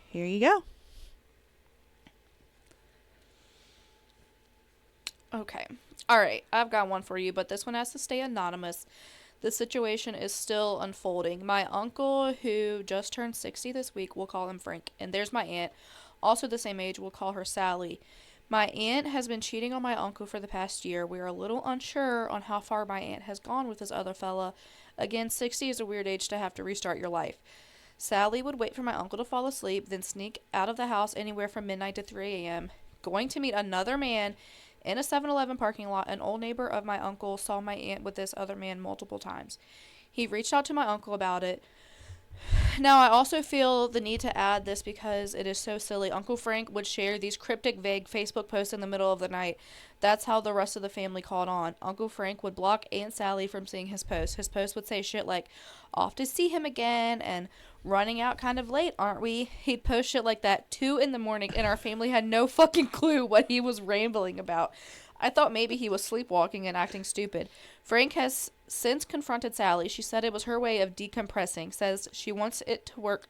Here you go. Okay. All right. I've got one for you, but this one has to stay anonymous. The situation is still unfolding. My uncle, who just turned 60 this week, we'll call him Frank. And there's my aunt, also the same age, we'll call her Sally. My aunt has been cheating on my uncle for the past year. We are a little unsure on how far my aunt has gone with this other fella. Again, 60 is a weird age to have to restart your life. Sally would wait for my uncle to fall asleep, then sneak out of the house anywhere from midnight to 3 a.m., going to meet another man in a 7-Eleven parking lot. An old neighbor of my uncle saw my aunt with this other man multiple times. He reached out to my uncle about it. Now, I also feel the need to add this because it is so silly. Uncle Frank would share these cryptic, vague Facebook posts in the middle of the night. That's how the rest of the family caught on. Uncle Frank would block Aunt Sally from seeing his posts. His posts would say shit like, off to see him again, and running out kind of late, aren't we? He'd post shit like that 2 a.m, and our family had no fucking clue what he was rambling about. I thought maybe he was sleepwalking and acting stupid. Frank has since confronted Sally. She said it was her way of decompressing. Says she wants it to work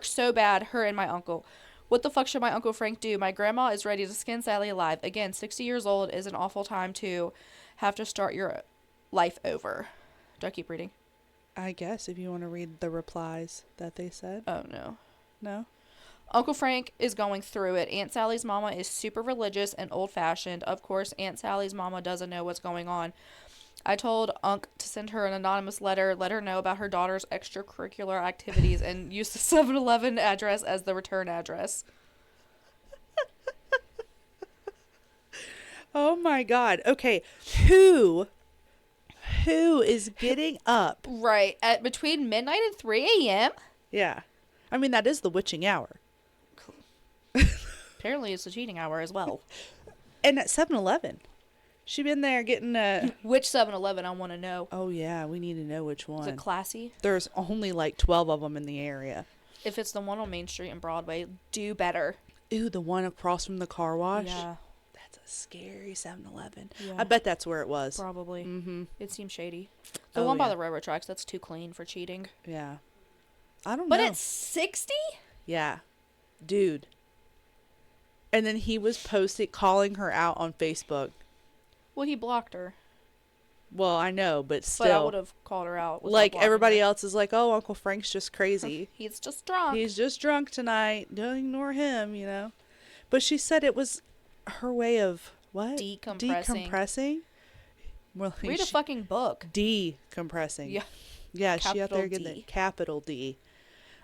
so bad, her and my uncle. What the fuck should my Uncle Frank do? My grandma is ready to skin Sally alive. Again, 60 years old is an awful time to have to start your life over. Do I keep reading? I guess if you want to read the replies that they said. Oh, no. No? Uncle Frank is going through it. Aunt Sally's mama is super religious and old-fashioned. Of course, Aunt Sally's mama doesn't know what's going on. I told Unc to send her an anonymous letter, let her know about her daughter's extracurricular activities, and use the 7-Eleven address as the return address. Oh my God. Okay. Who is getting up? Right. At between midnight and 3 a.m.? Yeah. I mean, that is the witching hour. Apparently it's a cheating hour as well. And at 7-Eleven. She been there getting a... Which 7-Eleven, I want to know. Oh, yeah. We need to know which one. Is it classy? There's only like 12 of them in the area. If it's the one on Main Street and Broadway, do better. Ooh, the one across from the car wash? Yeah. That's a scary 7-Eleven. Yeah. I bet that's where it was. Probably. Mm-hmm. It seems shady. The Oh, one by yeah. the railroad tracks, that's too clean for cheating. Yeah. I don't But know. it's 60? Yeah. Dude. And then he was calling her out on Facebook. Well, he blocked her. Well, I know, but still. But I would have called her out. without Like, blocking everybody her. else is like, oh, Uncle Frank's just crazy. He's just drunk. He's just drunk tonight. Don't ignore him, you know. But she said it was her way of, what? Decompressing. Decompressing? Well, Read a fucking book. Decompressing. Yeah. Yeah, she out there Capital getting the D. capital D.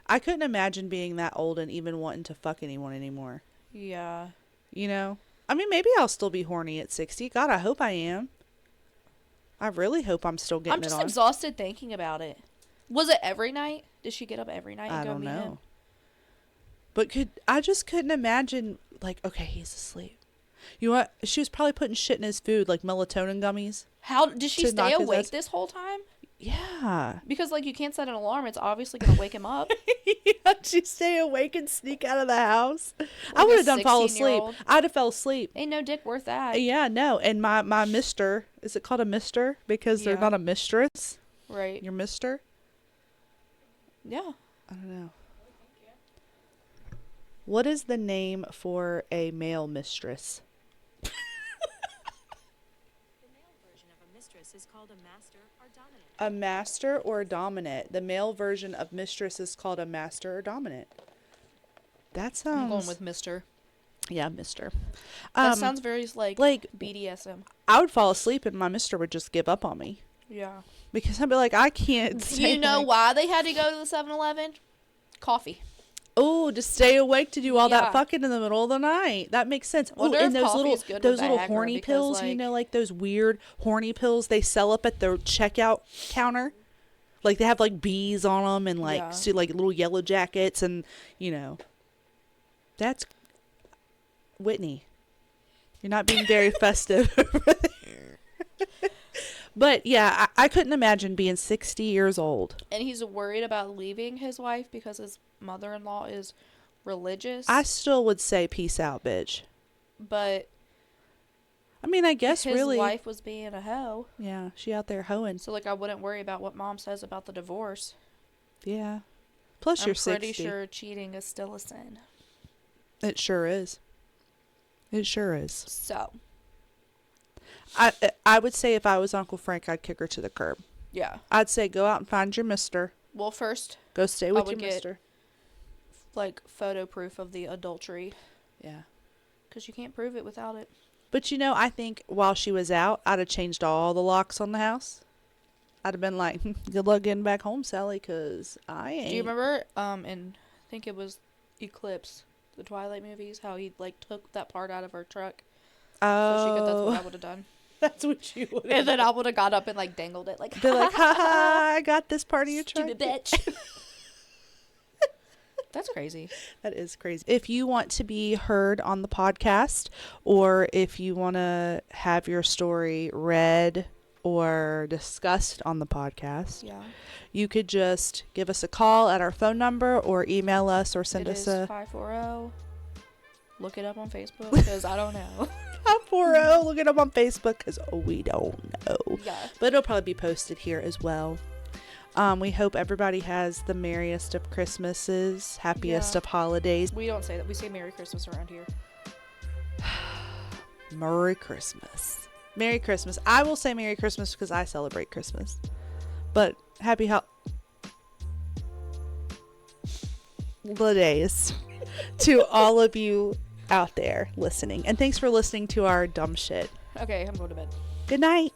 I couldn't imagine being that old and even wanting to fuck anyone anymore. Yeah. You know? I mean, maybe I'll still be horny at 60. God, I hope I am. I really hope I'm still getting I'm just it on. exhausted thinking about it. Was it every night? Did she get up every night and I go don't meet know. him? But I just couldn't imagine, like, okay, he's asleep. You know what? She was probably putting shit in his food, like melatonin gummies. How did she To stay knock his awake ass- this whole time? Yeah. Because like you can't set an alarm. It's obviously gonna wake him up. How'd she stay awake and sneak out of the house? I Like would a have done fall asleep. 16-year-old? I'd have fell asleep. Ain't no dick worth that. Yeah, no. And my mister, is it called a mister? Because they're Yeah. not a mistress. Right. Your mister? Yeah. I don't know. What is the name for a male mistress? The male version of a mistress is called a master or dominant. A master or dominant. The male version of mistress is called a master or dominant. That sounds... I'm going with Mister. Yeah, mister. That sounds very like BDSM. I would fall asleep and my mister would just give up on me. Yeah. Because I'd be like, I can't Do stay you know awake. why they had to go to the 7-Eleven? Coffee. Oh, to stay awake to do all Yeah. that fucking in the middle of the night. That makes sense. Oh, Wonder and if those little coffee's good those with little Viagra horny because, pills, you like- know, like those weird horny pills they sell up at the checkout counter. Like they have like bees on them and like Yeah. like little yellow jackets and, you know. That's Whitney. You're not being very festive over there. But yeah, I couldn't imagine being 60 years old. And he's worried about leaving his wife because his mother-in-law is religious. I still would say peace out, bitch. But I mean, I guess his really. wife was being a hoe. Yeah, she out there hoeing. So like I wouldn't worry about what mom says about the divorce. Yeah. Plus I'm you're pretty 60. sure cheating is still a sin. It sure is. It sure is. So, I would say if I was Uncle Frank, I'd kick her to the curb. yeah. I'd say go out and find your mister. Well, first, Go stay I with would your get- mister. like photo proof of the adultery Yeah. because you can't prove it without it. But you know, I think while she was out, I'd have changed all the locks on the house. I'd have been like, good luck getting back home, Sally, because I ain't. Do you remember in I think it was Eclipse, the Twilight movies, how he like took that part out of her truck so she could, that's what I would have done. That's what you would And have then I would have got up and like dangled it like Be like, ha ha, I got this part of your truck. stupid bitch. That's crazy. That is crazy. If you want to be heard on the podcast, or if you want to have your story read or discussed on the podcast, Yeah. you could just give us a call at our phone number or email us or send It us is a 540. Look it up on Facebook because I don't know. 540. Look it up on Facebook because we don't know. Yeah. But it'll probably be posted here as well. We hope everybody has the merriest of Christmases, happiest Yeah. of holidays. We don't say that. We say Merry Christmas around here. Merry Christmas. Merry Christmas. I will say Merry Christmas because I celebrate Christmas. But happy holidays to all of you out there listening. And thanks for listening to our dumb shit. Okay, I'm going to bed. Good night.